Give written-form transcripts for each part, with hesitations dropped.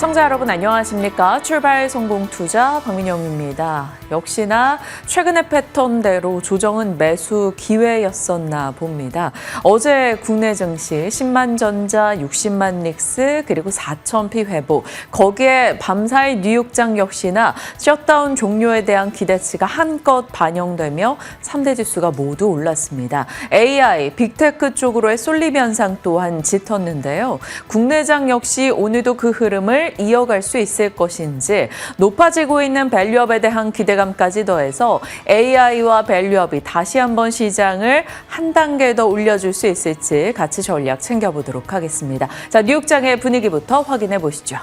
시청자 여러분 안녕하십니까? 출발 성공 투자 박민영입니다. 역시나 최근의 패턴대로 조정은 매수 기회였었나 봅니다. 어제 국내 증시 10만 전자, 60만 닉스, 그리고 4,000피 회복. 거기에 밤사이 뉴욕장 역시나 셧다운 종료에 대한 기대치가 한껏 반영되며 3대 지수가 모두 올랐습니다. AI, 빅테크 쪽으로의 쏠림 현상 또한 짙었는데요. 국내장 역시 오늘도 그 흐름을 이어갈 수 있을 것인지 높아지고 있는 밸류업에 대한 기대감까지 더해서 AI와 밸류업이 다시 한번 시장을 한 단계 더 올려줄 수 있을지 같이 전략 챙겨보도록 하겠습니다. 자, 뉴욕장의 분위기부터 확인해 보시죠.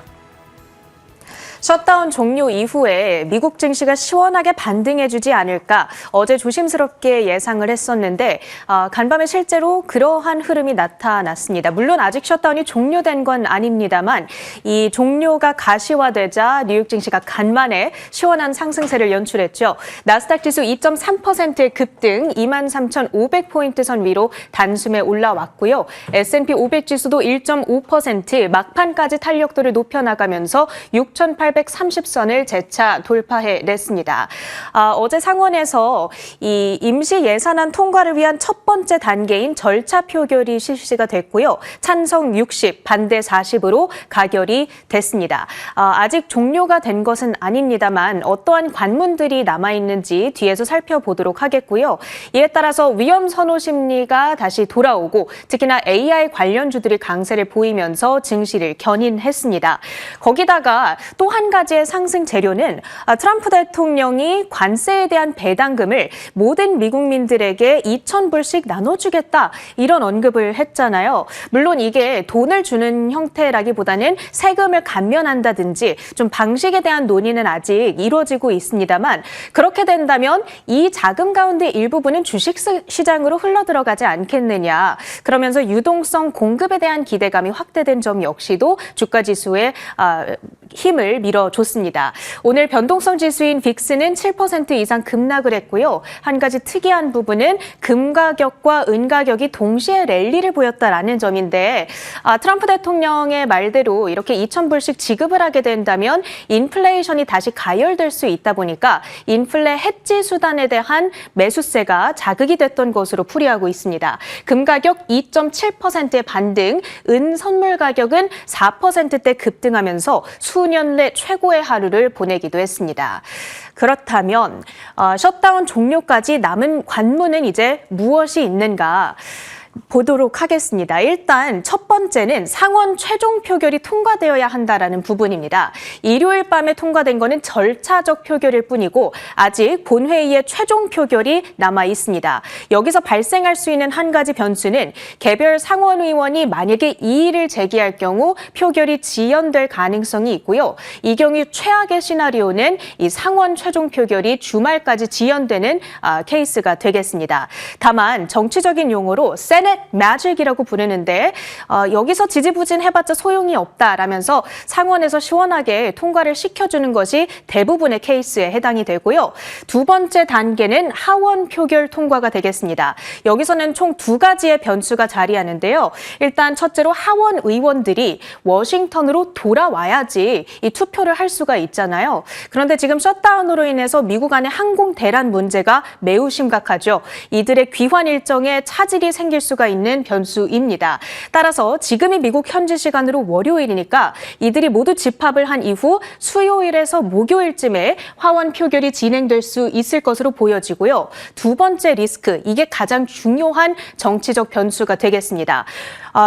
셧다운 종료 이후에 미국 증시가 시원하게 반등해주지 않을까 어제 조심스럽게 예상을 했었는데 간밤에 실제로 그러한 흐름이 나타났습니다. 물론 아직 셧다운이 종료된 건 아닙니다만 이 종료가 가시화되자 뉴욕 증시가 간만에 시원한 상승세를 연출했죠. 나스닥 지수 2.3%의 급등 23,500포인트 선 위로 단숨에 올라왔고요. S&P 500 지수도 1.5% 막판까지 탄력도를 높여나가면서 6,830선을 재차 돌파해냈습니다. 어제 상원에서 이 임시 예산안 통과를 위한 첫 번째 단계인 절차 표결이 실시가 됐고요. 찬성 60, 반대 40으로 가결이 됐습니다. 아직 종료가 된 것은 아닙니다만 어떠한 관문들이 남아있는지 뒤에서 살펴보도록 하겠고요. 이에 따라서 위험 선호 심리가 다시 돌아오고 특히나 AI 관련주들이 강세를 보이면서 증시를 견인했습니다. 거기다가 또 한 가지의 상승 재료는 트럼프 대통령이 관세에 대한 배당금을 모든 미국민들에게 2,000불씩 나눠주겠다 이런 언급을 했잖아요. 물론 이게 돈을 주는 형태라기보다는 세금을 감면한다든지 좀 방식에 대한 논의는 아직 이루어지고 있습니다만 그렇게 된다면 이 자금 가운데 일부분은 주식시장으로 흘러들어가지 않겠느냐. 그러면서 유동성 공급에 대한 기대감이 확대된 점 역시도 주가지수에 힘을 밀어줬습니다. 오늘 변동성 지수인 빅스는 7% 이상 급락을 했고요. 한 가지 특이한 부분은 금 가격과 은 가격이 동시에 랠리를 보였다라는 점인데 트럼프 대통령의 말대로 이렇게 2,000불씩 지급을 하게 된다면 인플레이션이 다시 가열될 수 있다 보니까 인플레 해지 수단에 대한 매수세가 자극이 됐던 것으로 풀이하고 있습니다. 금 가격 2.7%의 반등, 은 선물 가격은 4%대 급등하면서 수년 내 최고의 하루를 보내기도 했습니다. 그렇다면 셧다운 종료까지 남은 관문은 이제 무엇이 있는가? 보도록 하겠습니다. 일단 첫 번째는 상원 최종 표결이 통과되어야 한다라는 부분입니다. 일요일 밤에 통과된 거는 절차적 표결일 뿐이고 아직 본회의의 최종 표결이 남아 있습니다. 여기서 발생할 수 있는 한 가지 변수는 개별 상원 의원이 만약에 이의를 제기할 경우 표결이 지연될 가능성이 있고요. 이 경우 최악의 시나리오는 이 상원 최종 표결이 주말까지 지연되는 케이스가 되겠습니다. 다만 정치적인 용어로 세넷 매직이라고 부르는데 여기서 지지부진해봤자 소용이 없다라면서 상원에서 시원하게 통과를 시켜주는 것이 대부분의 케이스에 해당이 되고요. 두 번째 단계는 하원 표결 통과가 되겠습니다. 여기서는 총 두 가지의 변수가 자리하는데요. 일단 첫째로 하원 의원들이 워싱턴으로 돌아와야지 이 투표를 할 수가 있잖아요. 그런데 지금 셧다운으로 인해서 미국 안의 항공 대란 문제가 매우 심각하죠. 이들의 귀환 일정에 차질이 생길 수가 있는 변수입니다. 따라서 지금이 미국 현지 시간으로 월요일이니까 이들이 모두 집합을 한 이후 수요일에서 목요일쯤에 하원 표결이 진행될 수 있을 것으로 보여지고요. 두 번째 리스크, 이게 가장 중요한 정치적 변수가 되겠습니다.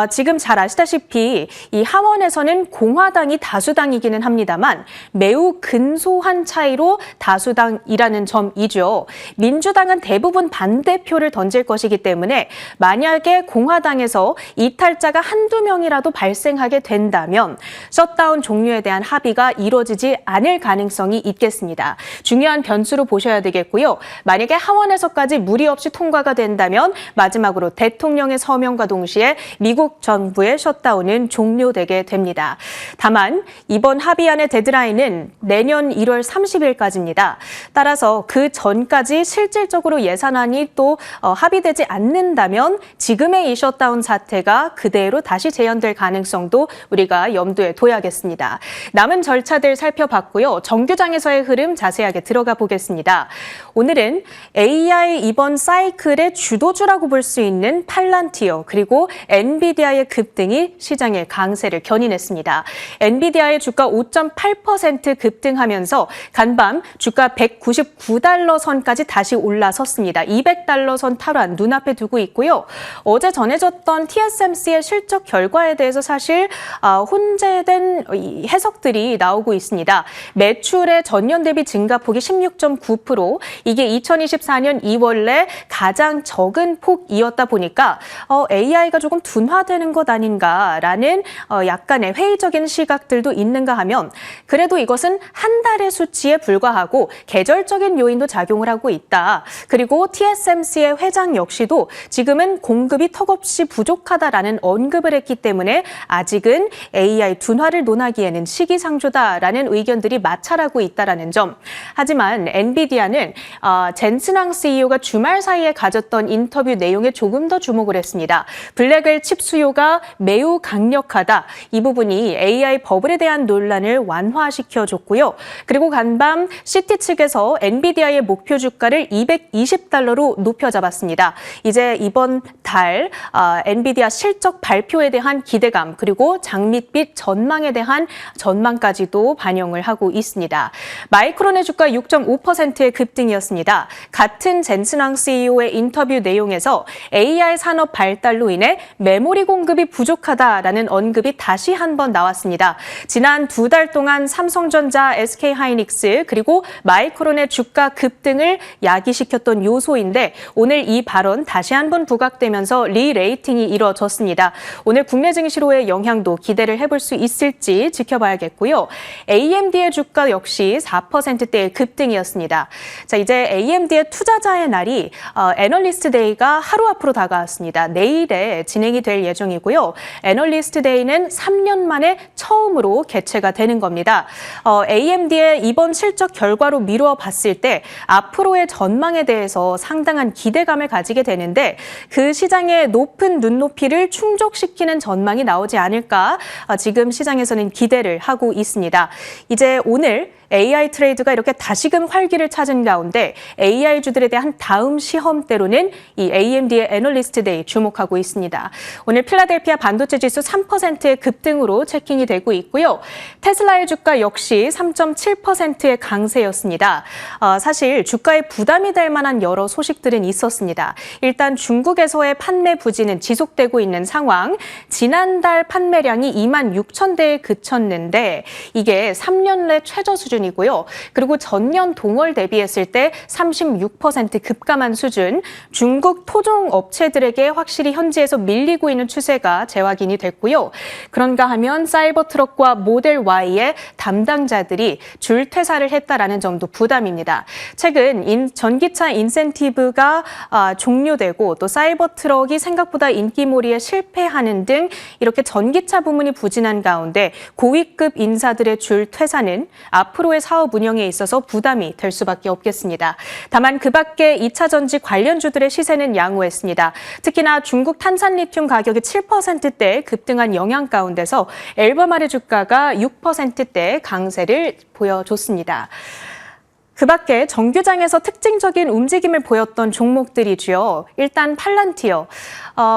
지금 잘 아시다시피 이 하원에서는 공화당이 다수당이기는 합니다만 매우 근소한 차이로 다수당이라는 점이죠. 민주당은 대부분 반대표를 던질 것이기 때문에 만약에 공화당에서 이탈자가 한두 명이라도 발생하게 된다면 셧다운 종료에 대한 합의가 이루어지지 않을 가능성이 있겠습니다. 중요한 변수로 보셔야 되겠고요. 만약에 하원에서까지 무리 없이 통과가 된다면 마지막으로 대통령의 서명과 동시에 미국 정부의 셧다운은 종료되게 됩니다. 다만 이번 합의안의 데드라인은 내년 1월 30일까지입니다. 따라서 그 전까지 실질적으로 예산안이 또 합의되지 않는다면 지금의 이 셧다운 사태가 그대로 다시 재현될 가능성도 우리가 염두에 둬야겠습니다. 남은 절차들 살펴봤고요. 정규장에서의 흐름 자세하게 들어가 보겠습니다. 오늘은 AI 이번 사이클의 주도주라고 볼 수 있는 팔란티어 그리고 엔비디아의 급등이 시장의 강세를 견인했습니다. 엔비디아의 주가 5.8% 급등하면서 간밤 주가 199달러 선까지 다시 올라섰습니다. 200달러 선 탈환 눈앞에 두고 있고요. 어제 전해졌던 TSMC의 실적 결과에 대해서 사실 혼재된 해석들이 나오고 있습니다. 매출의 전년 대비 증가폭이 16.9%, 이게 2024년 2월에 가장 적은 폭이었다 보니까 AI가 조금 둔화되는 것 아닌가라는 약간의 회의적인 시각들도 있는가 하면 그래도 이것은 한 달의 수치에 불과하고 계절적인 요인도 작용을 하고 있다. 그리고 TSMC의 회장 역시도 지금은 공급이 턱없이 부족하다라는 언급을 했기 때문에 아직은 AI 둔화를 논하기에는 시기상조다라는 의견들이 마찰하고 있다라는 점. 하지만 엔비디아는 젠슨 황 CEO가 주말 사이에 가졌던 인터뷰 내용에 조금 더 주목을 했습니다. 블랙웰 칩 수요가 매우 강력하다. 이 부분이 AI 버블에 대한 논란을 완화시켜줬고요. 그리고 간밤 시티 측에서 엔비디아의 목표 주가를 220달러로 높여잡았습니다. 이제 이번 달 엔비디아 실적 발표에 대한 기대감 그리고 장밋빛 전망에 대한 전망까지도 반영을 하고 있습니다. 마이크론의 주가 6.5%의 급등이었습니다. 같은 젠슨 황 CEO의 인터뷰 내용에서 AI 산업 발달로 인해 메모리 공급이 부족하다라는 언급이 다시 한번 나왔습니다. 지난 2달 동안 삼성전자, SK하이닉스 그리고 마이크론의 주가 급등을 야기시켰던 요소인데 오늘 이 발언 다시 한번 부각되면서 리레이팅이 이뤄졌습니다. 오늘 국내 증시로의 영향도 기대를 해볼 수 있을지 지켜봐야겠고요. AMD의 주가 역시 4%대의 급등이었습니다. 자, 이제 AMD의 투자자의 날이 애널리스트 데이가 하루 앞으로 다가왔습니다. 내일에 진행이 될 예정이고요. 애널리스트 데이는 3년 만에 처음으로 개최가 되는 겁니다. AMD의 이번 실적 결과로 미루어 봤을 때 앞으로의 전망에 대해서 상당한 기대감을 가지게 되는데 그 시장의 높은 눈높이를 충족시키는 전망이 나오지 않을까 지금 시장에서는 기대를 하고 있습니다. 이제 오늘 AI 트레이드가 이렇게 다시금 활기를 찾은 가운데 AI주들에 대한 다음 시험대로는 이 AMD의 애널리스트 데이 주목하고 있습니다. 오늘 필라델피아 반도체 지수 3%의 급등으로 체킹이 되고 있고요. 테슬라의 주가 역시 3.7%의 강세였습니다. 사실 주가에 부담이 될 만한 여러 소식들은 있었습니다. 일단 중국에서의 판매 부진은 지속되고 있는 상황. 지난달 판매량이 26,000대에 그쳤는데 이게 3년 내 최저 수준 이고요. 그리고 전년 동월 대비했을 때 36% 급감한 수준, 중국 토종 업체들에게 확실히 현지에서 밀리고 있는 추세가 재확인이 됐고요. 그런가 하면 사이버트럭과 모델 Y의 담당자들이 줄 퇴사를 했다라는 점도 부담입니다. 최근 전기차 인센티브가 종료되고 또 사이버트럭이 생각보다 인기몰이에 실패하는 등 이렇게 전기차 부문이 부진한 가운데 고위급 인사들의 줄 퇴사는 앞으로의 사업 운영에 있어서 부담이 될 수밖에 없겠습니다. 다만 그 밖에 2차 전지 관련주들의 시세는 양호했습니다. 특히나 중국 탄산리튬 가격이 7%대 급등한 영향 가운데서 앨범알의 주가가 6%대 강세를 보여줬습니다. 그 밖에 정규장에서 특징적인 움직임을 보였던 종목들이죠. 일단 팔란티어,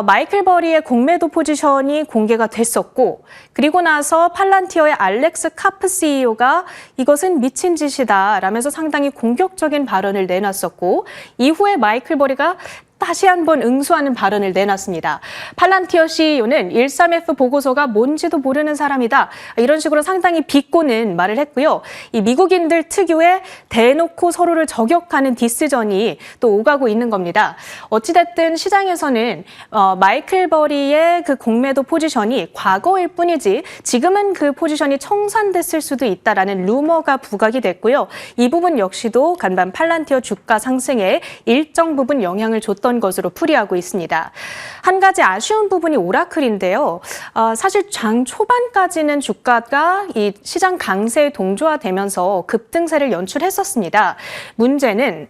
마이클 버리의 공매도 포지션이 공개가 됐었고 그리고 나서 팔란티어의 알렉스 카프 CEO가 이것은 미친 짓이다 라면서 상당히 공격적인 발언을 내놨었고 이후에 마이클 버리가 다시 한번 응수하는 발언을 내놨습니다. 팔란티어 CEO는 13F 보고서가 뭔지도 모르는 사람이다. 이런 식으로 상당히 비꼬는 말을 했고요. 이 미국인들 특유의 대놓고 서로를 저격하는 디스전이 또 오가고 있는 겁니다. 어찌됐든 시장에서는 마이클 버리의 그 공매도 포지션이 과거일 뿐이지 지금은 그 포지션이 청산됐을 수도 있다라는 루머가 부각이 됐고요. 이 부분 역시도 간밤 팔란티어 주가 상승에 일정 부분 영향을 줬던 것으로 풀이하고 있습니다. 한 가지 아쉬운 부분이 오라클인데요. 사실 장 초반까지는 주가가 이 시장 강세에 동조화되면서 급등세를 연출했었습니다. 문제는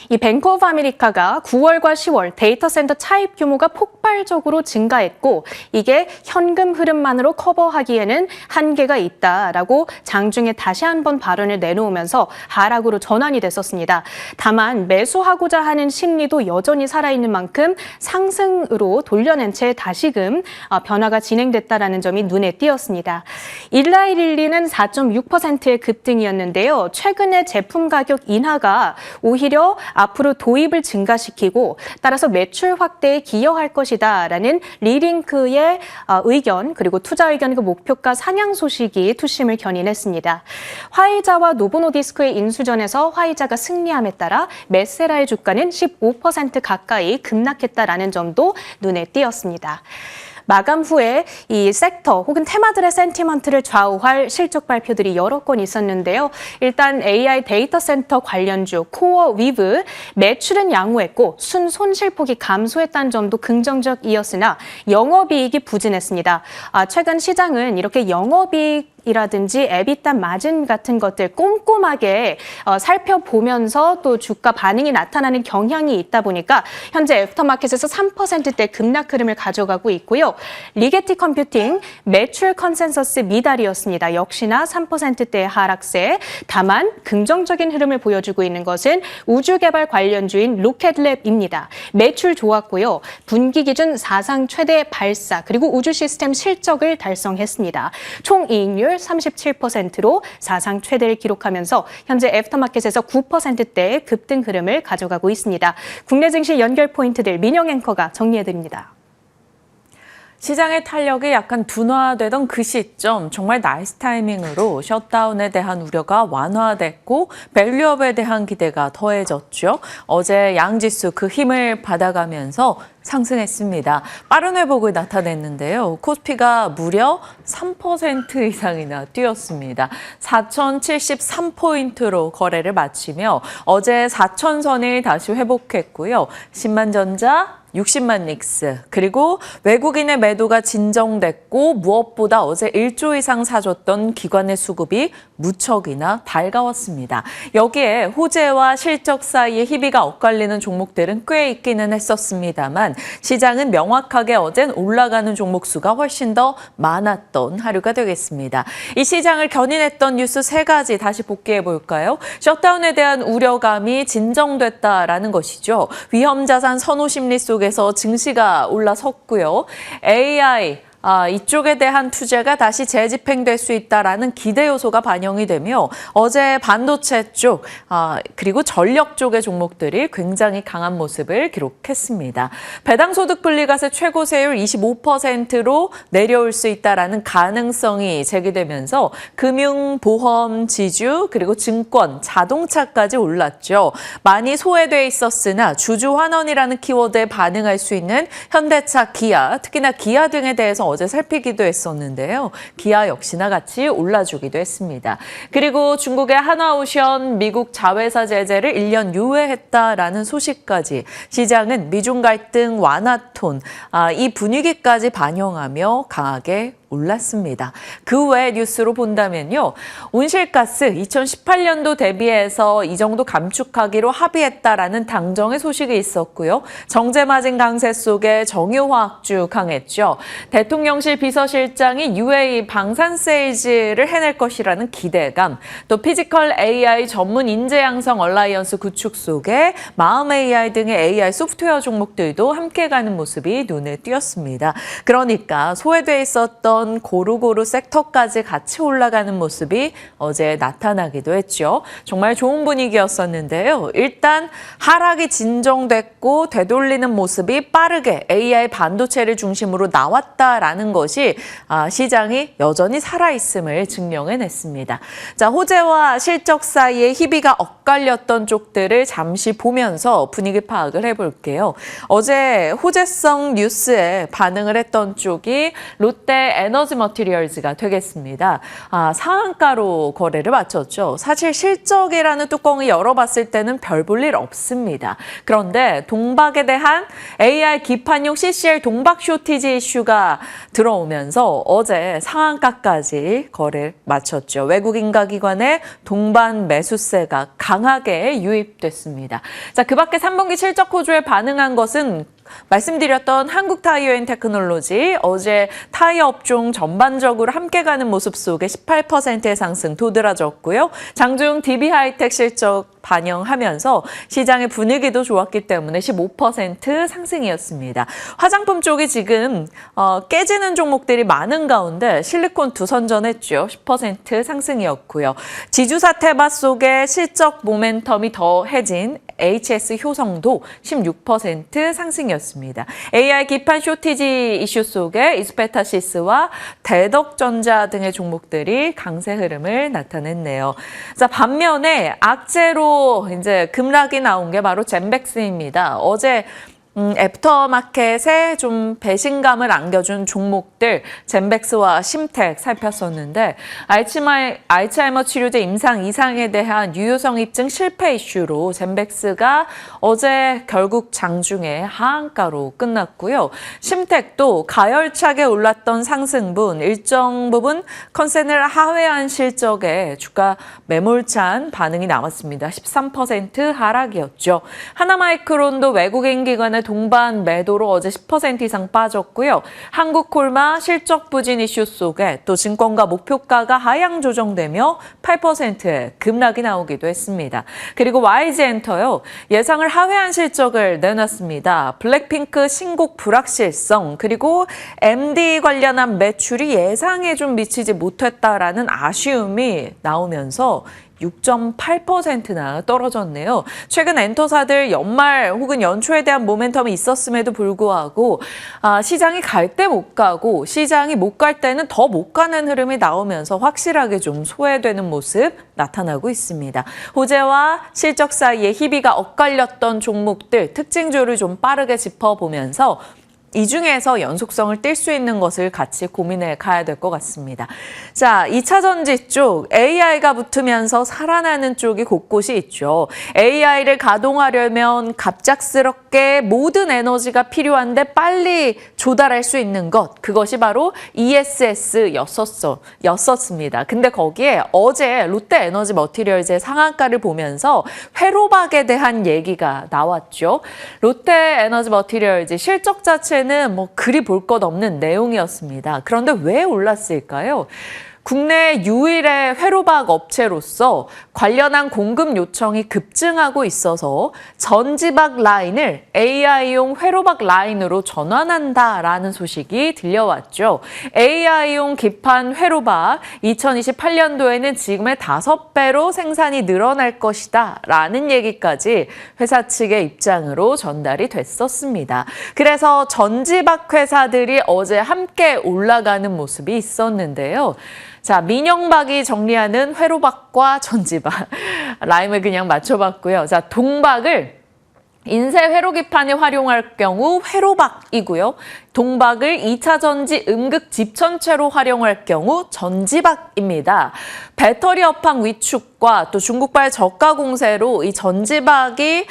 이 뱅크 오브 아메리카가 9월과 10월 데이터 센터 차입 규모가 폭발적으로 증가했고 이게 현금 흐름만으로 커버하기에는 한계가 있다라고 장중에 다시 한번 발언을 내놓으면서 하락으로 전환이 됐었습니다. 다만 매수하고자 하는 심리도 여전히 살아있는 만큼 상승으로 돌려낸 채 다시금 변화가 진행됐다라는 점이 눈에 띄었습니다. 일라이릴리는 4.6%의 급등이었는데요. 최근에 제품 가격 인하가 오히려 앞으로 도입을 증가시키고 따라서 매출 확대에 기여할 것이다라는 리링크의 의견 그리고 투자 의견 그 목표가 상향 소식이 투심을 견인했습니다. 화이자와 노보노디스크의 인수전에서 화이자가 승리함에 따라 메세라의 주가는 15% 가까이 급락했다라는 점도 눈에 띄었습니다. 마감 후에 이 섹터 혹은 테마들의 센티먼트를 좌우할 실적 발표들이 여러 건 있었는데요. 일단 AI 데이터 센터 관련주 코어 위브 매출은 양호했고 순손실폭이 감소했다는 점도 긍정적이었으나 영업이익이 부진했습니다. 최근 시장은 이렇게 영업이익이라든지 에비타 마진 같은 것들 꼼꼼하게 살펴보면서 또 주가 반응이 나타나는 경향이 있다 보니까 현재 애프터마켓에서 3%대 급락 흐름을 가져가고 있고요. 리게티 컴퓨팅 매출 컨센서스 미달이었습니다. 역시나 3%대의 하락세. 다만 긍정적인 흐름을 보여주고 있는 것은 우주개발 관련주인 로켓랩입니다. 매출 좋았고요. 분기 기준 사상 최대 발사 그리고 우주 시스템 실적을 달성했습니다. 총이익률 37%로 사상 최대를 기록하면서 현재 애프터마켓에서 9%대의 급등 흐름을 가져가고 있습니다. 국내 증시 연결 포인트들 민영 앵커가 정리해드립니다. 시장의 탄력이 약간 둔화되던 그 시점 정말 나이스 타이밍으로 셧다운에 대한 우려가 완화됐고 밸류업에 대한 기대가 더해졌죠. 어제 양지수 그 힘을 받아가면서 상승했습니다. 빠른 회복을 나타냈는데요. 코스피가 무려 3% 이상이나 뛰었습니다. 4,073포인트로 거래를 마치며 어제 4,000선을 다시 회복했고요. 10만전자, 60만 닉스, 그리고 외국인의 매도가 진정됐고 무엇보다 어제 1조 이상 사줬던 기관의 수급이 무척이나 달가웠습니다. 여기에 호재와 실적 사이에 희비가 엇갈리는 종목들은 꽤 있기는 했었습니다만 시장은 명확하게 어젠 올라가는 종목 수가 훨씬 더 많았던 하루가 되겠습니다. 이 시장을 견인했던 뉴스 3가지 다시 복귀해 볼까요? 셧다운에 대한 우려감이 진정됐다라는 것이죠. 위험자산 선호 심리 속에서 증시가 올라섰고요. AI 이쪽에 대한 투자가 다시 재집행될 수 있다라는 기대 요소가 반영이 되며 어제 반도체 쪽 그리고 전력 쪽의 종목들이 굉장히 강한 모습을 기록했습니다. 배당소득 분리과세 최고세율 25%로 내려올 수 있다라는 가능성이 제기되면서 금융, 보험, 지주 그리고 증권, 자동차까지 올랐죠. 많이 소외돼 있었으나 주주 환원이라는 키워드에 반응할 수 있는 현대차, 기아, 특히나 기아 등에 대해서 어제 살피기도 했었는데요. 기아 역시나 같이 올라주기도 했습니다. 그리고 중국의 하나오션 미국 자회사 제재를 1년 유예했다라는 소식까지 시장은 미중 갈등 완화 톤, 이 분위기까지 반영하며 강하게 올랐습니다. 그 외 뉴스로 본다면요. 온실가스 2018년도 대비해서 이 정도 감축하기로 합의했다라는 당정의 소식이 있었고요. 정제마진 강세 속에 정유화학주 강했죠. 대통령실 비서실장이 UAE 방산 세일즈를 해낼 것이라는 기대감, 또 피지컬 AI 전문 인재 양성 얼라이언스 구축 속에 마음 AI 등의 AI 소프트웨어 종목들도 함께 가는 모습이 눈에 띄었습니다. 그러니까 소외돼 있었던 고루고루 섹터까지 같이 올라가는 모습이 어제 나타나기도 했죠. 정말 좋은 분위기였었는데요. 일단 하락이 진정됐고 되돌리는 모습이 빠르게 AI 반도체를 중심으로 나왔다라는 것이 시장이 여전히 살아있음을 증명해냈습니다. 자, 호재와 실적 사이에 희비가 엇갈렸던 쪽들을 잠시 보면서 분위기 파악을 해볼게요. 어제 호재성 뉴스에 반응을 했던 쪽이 롯데 에너지 머티리얼즈가 되겠습니다. 상한가로 거래를 마쳤죠. 사실 실적이라는 뚜껑을 열어봤을 때는 별 볼 일 없습니다. 그런데 동박에 대한 AI 기판용 CCL 동박 쇼티지 이슈가 들어오면서 어제 상한가까지 거래를 마쳤죠. 외국 인가기관의 동반 매수세가 강하게 유입됐습니다. 자, 그 밖에 3분기 실적 호조에 반응한 것은 말씀드렸던 한국타이어앤테크놀로지, 어제 타이어 업종 전반적으로 함께 가는 모습 속에 18%의 상승 도드라졌고요. 장중 DB하이텍 실적 반영하면서 시장의 분위기도 좋았기 때문에 15% 상승이었습니다. 화장품 쪽이 지금 깨지는 종목들이 많은 가운데 실리콘 두 선전했죠. 10% 상승이었고요. 지주사 테마 속에 실적 모멘텀이 더해진 HS 효성도 16% 상승이었습니다. AI 기판 쇼티지 이슈 속에 이스페타시스와 대덕전자 등의 종목들이 강세 흐름을 나타냈네요. 자, 반면에 악재로 이제 급락이 나온 게 바로 젠백스입니다. 어제 애프터마켓에 좀 배신감을 안겨준 종목들 젠백스와 심텍 살폈었는데 알츠하이머 치료제 임상 이상에 대한 유효성 입증 실패 이슈로 젠백스가 어제 결국 장중에 하한가로 끝났고요. 심텍도 가열차게 올랐던 상승분 일정 부분 컨센을 하회한 실적에 주가 매몰찬 반응이 나왔습니다. 13% 하락이었죠. 하나마이크론도 외국인 기관의 동반 매도로 어제 10% 이상 빠졌고요. 한국콜마 실적 부진 이슈 속에 또 증권가 목표가가 하향 조정되며 8%의 급락이 나오기도 했습니다. 그리고 YG엔터요. 예상을 하회한 실적을 내놨습니다. 블랙핑크 신곡 불확실성 그리고 MD 관련한 매출이 예상에 좀 미치지 못했다라는 아쉬움이 나오면서 6.8%나 떨어졌네요. 최근 엔터사들 연말 혹은 연초에 대한 모멘텀이 있었음에도 불구하고 시장이 갈 때 못 가고 시장이 못 갈 때는 더 못 가는 흐름이 나오면서 확실하게 좀 소외되는 모습 나타나고 있습니다. 호재와 실적 사이에 희비가 엇갈렸던 종목들 특징주를 좀 빠르게 짚어보면서 이 중에서 연속성을 띨 수 있는 것을 같이 고민해 가야 될 것 같습니다. 자, 2차 전지 쪽 AI가 붙으면서 살아나는 쪽이 곳곳이 있죠. AI를 가동하려면 갑작스럽게 모든 에너지가 필요한데 빨리 조달할 수 있는 것, 그것이 바로 ESS였었습니다. 근데 거기에 어제 롯데에너지 머티리얼즈의 상한가를 보면서 회로박에 대한 얘기가 나왔죠. 롯데에너지 머티리얼즈 실적 자체는 뭐 그리 볼 것 없는 내용이었습니다. 그런데 왜 올랐을까요? 국내 유일의 회로박 업체로서 관련한 공급 요청이 급증하고 있어서 전지박 라인을 AI용 회로박 라인으로 전환한다라는 소식이 들려왔죠. AI용 기판 회로박 2028년도에는 지금의 5배로 생산이 늘어날 것이다 라는 얘기까지 회사 측의 입장으로 전달이 됐었습니다. 그래서 전지박 회사들이 어제 함께 올라가는 모습이 있었는데요. 자, 민영박이 정리하는 회로박과 전지박. 라임을 그냥 맞춰봤고요. 자, 동박을 인쇄 회로기판에 활용할 경우 회로박이고요. 동박을 2차 전지 음극 집천체로 활용할 경우 전지박입니다. 배터리 업황 위축과 또 중국발 저가 공세로 이 전지박이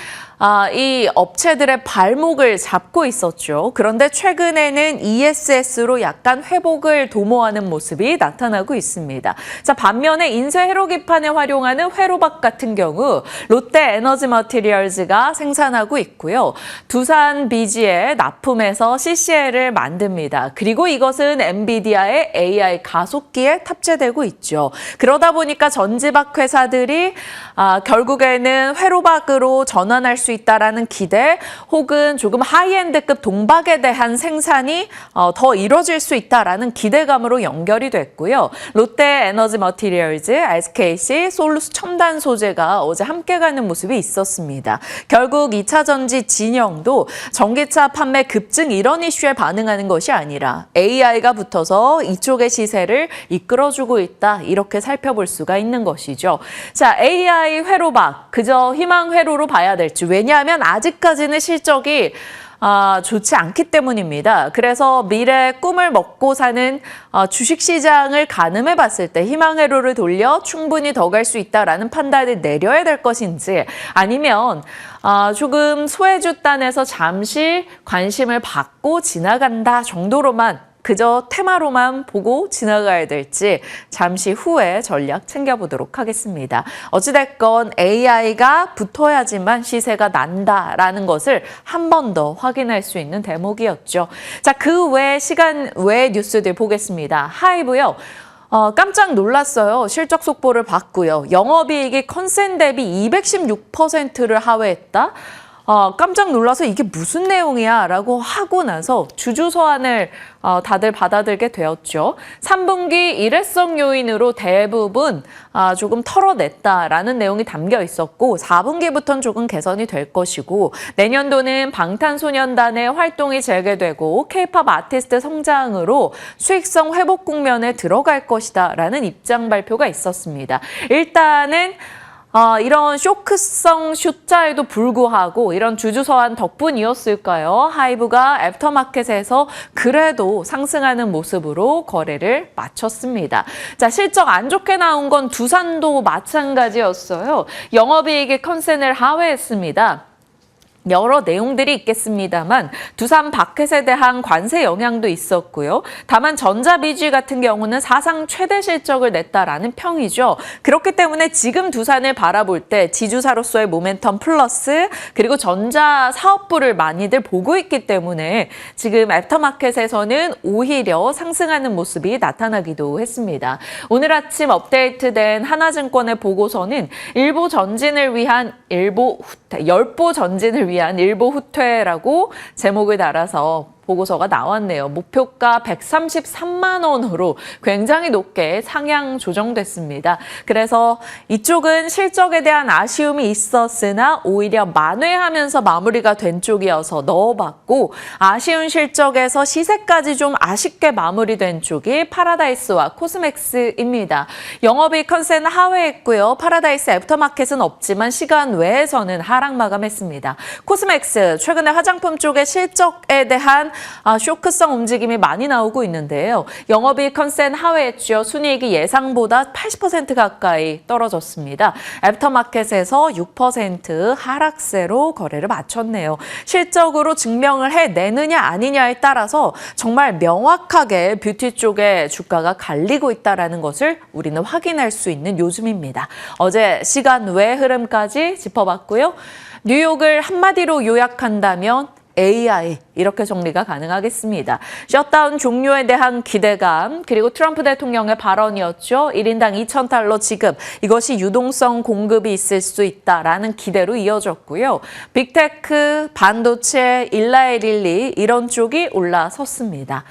이 업체들의 발목을 잡고 있었죠. 그런데 최근에는 ESS로 약간 회복을 도모하는 모습이 나타나고 있습니다. 자, 반면에 인쇄 회로기판에 활용하는 회로박 같은 경우 롯데에너지 머티리얼즈가 생산하고 있고요. 두산 BG에 납품해서 CCL을 만듭니다. 그리고 이것은 엔비디아의 AI 가속기에 탑재되고 있죠. 그러다 보니까 전지박 회사들이 결국에는 회로박으로 전환할 수 있다라는 기대 혹은 조금 하이엔드급 동박에 대한 생산이 더 이뤄질 수 있다라는 기대감으로 연결이 됐고요. 롯데에너지 머티리얼즈, SKC, 솔루스 첨단 소재가 어제 함께 가는 모습이 있었습니다. 결국 2차 전지 진영도 전기차 판매 급증 이런 이슈에 반응하는 것이 아니라 AI가 붙어서 이쪽의 시세를 이끌어주고 있다. 이렇게 살펴볼 수가 있는 것이죠. 자, AI 회로박, 그저 희망 회로로 봐야 될지. 왜냐하면 아직까지는 실적이 좋지 않기 때문입니다. 그래서 미래 꿈을 먹고 사는 주식시장을 가늠해 봤을 때 희망회로를 돌려 충분히 더 갈 수 있다라는 판단을 내려야 될 것인지 아니면 조금 소외주단에서 잠시 관심을 받고 지나간다 정도로만 그저 테마로만 보고 지나가야 될지 잠시 후에 전략 챙겨보도록 하겠습니다. 어찌됐건 AI가 붙어야지만 시세가 난다라는 것을 한 번 더 확인할 수 있는 대목이었죠. 자, 그 외 시간 외 뉴스들 보겠습니다. 하이브요. 깜짝 놀랐어요. 실적 속보를 봤고요. 영업이익이 컨센 대비 216%를 하회했다. 깜짝 놀라서 이게 무슨 내용이야 라고 하고 나서 주주 서한을 다들 받아들게 되었죠. 3분기 일회성 요인으로 대부분 조금 털어냈다라는 내용이 담겨 있었고 4분기부터는 조금 개선이 될 것이고 내년도는 방탄소년단의 활동이 재개되고 K-팝 아티스트 성장으로 수익성 회복 국면에 들어갈 것이다 라는 입장 발표가 있었습니다. 일단은 이런 쇼크성 숫자에도 불구하고 이런 주주 서한 덕분이었을까요? 하이브가 애프터마켓에서 그래도 상승하는 모습으로 거래를 마쳤습니다. 자, 실적 안 좋게 나온 건 두산도 마찬가지였어요. 영업이익의 컨센을 하회했습니다. 여러 내용들이 있겠습니다만 두산 바켓에 대한 관세 영향도 있었고요. 다만 전자비주 같은 경우는 사상 최대 실적을 냈다라는 평이죠. 그렇기 때문에 지금 두산을 바라볼 때 지주사로서의 모멘텀 플러스 그리고 전자 사업부를 많이들 보고 있기 때문에 지금 애프터마켓에서는 오히려 상승하는 모습이 나타나기도 했습니다. 오늘 아침 업데이트된 하나증권의 보고서는 열보 전진을 위한 일보 후퇴라고 제목을 달아서 보고서가 나왔네요. 목표가 133만 원으로 굉장히 높게 상향 조정됐습니다. 그래서 이쪽은 실적에 대한 아쉬움이 있었으나 오히려 만회하면서 마무리가 된 쪽이어서 넣어봤고 아쉬운 실적에서 시세까지 좀 아쉽게 마무리된 쪽이 파라다이스와 코스맥스입니다. 영업이익 컨센 하회했고요. 파라다이스 애프터마켓은 없지만 시간 외에서는 하락 마감했습니다. 코스맥스 최근에 화장품 쪽의 실적에 대한 쇼크성 움직임이 많이 나오고 있는데요. 영업이익 컨센 하회했죠. 순이익이 예상보다 80% 가까이 떨어졌습니다. 애프터마켓에서 6% 하락세로 거래를 마쳤네요. 실적으로 증명을 해내느냐 아니냐에 따라서 정말 명확하게 뷰티 쪽의 주가가 갈리고 있다는 것을 우리는 확인할 수 있는 요즘입니다. 어제 시간 외 흐름까지 짚어봤고요. 뉴욕을 한마디로 요약한다면 AI 이렇게 정리가 가능하겠습니다. 셧다운 종료에 대한 기대감 그리고 트럼프 대통령의 발언이었죠. 1인당 $2,000 지급 이것이 유동성 공급이 있을 수 있다라는 기대로 이어졌고요. 빅테크, 반도체, 일라이릴리 이런 쪽이 올라섰습니다.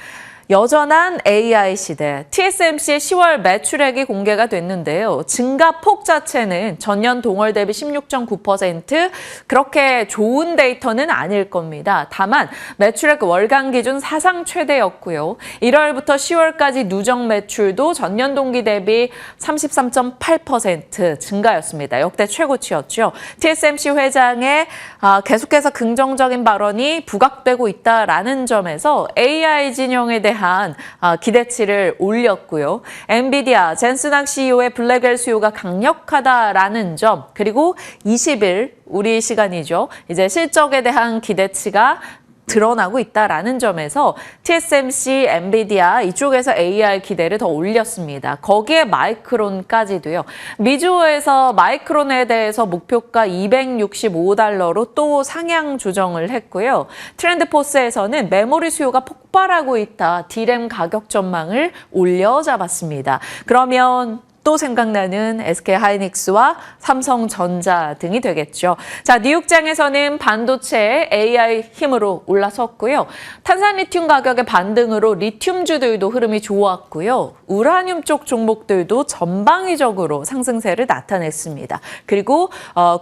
여전한 AI 시대, TSMC의 10월 매출액이 공개가 됐는데요. 증가폭 자체는 전년 동월 대비 16.9% 그렇게 좋은 데이터는 아닐 겁니다. 다만 매출액 월간 기준 사상 최대였고요. 1월부터 10월까지 누적 매출도 전년 동기 대비 33.8% 증가였습니다. 역대 최고치였죠. TSMC 회장의 계속해서 긍정적인 발언이 부각되고 있다라는 점에서 AI 진영에 대한 기대치를 올렸고요. 엔비디아, 젠슨학 CEO의 블랙엘 수요가 강력하다라는 점 그리고 20일 우리 시간이죠. 이제 실적에 대한 기대치가 드러나고 있다라는 점에서 TSMC, 엔비디아 이쪽에서 AI 기대를 더 올렸습니다. 거기에 마이크론까지도요. 미주호에서 마이크론에 대해서 목표가 $265로 또 상향 조정을 했고요. 트렌드포스에서는 메모리 수요가 폭발하고 있다. D램 가격 전망을 올려잡았습니다. 그러면 또 생각나는 SK하이닉스와 삼성전자 등이 되겠죠. 자, 뉴욕장에서는 반도체 AI 힘으로 올라섰고요. 탄산리튬 가격의 반등으로 리튬주들도 흐름이 좋았고요. 우라늄 쪽 종목들도 전방위적으로 상승세를 나타냈습니다. 그리고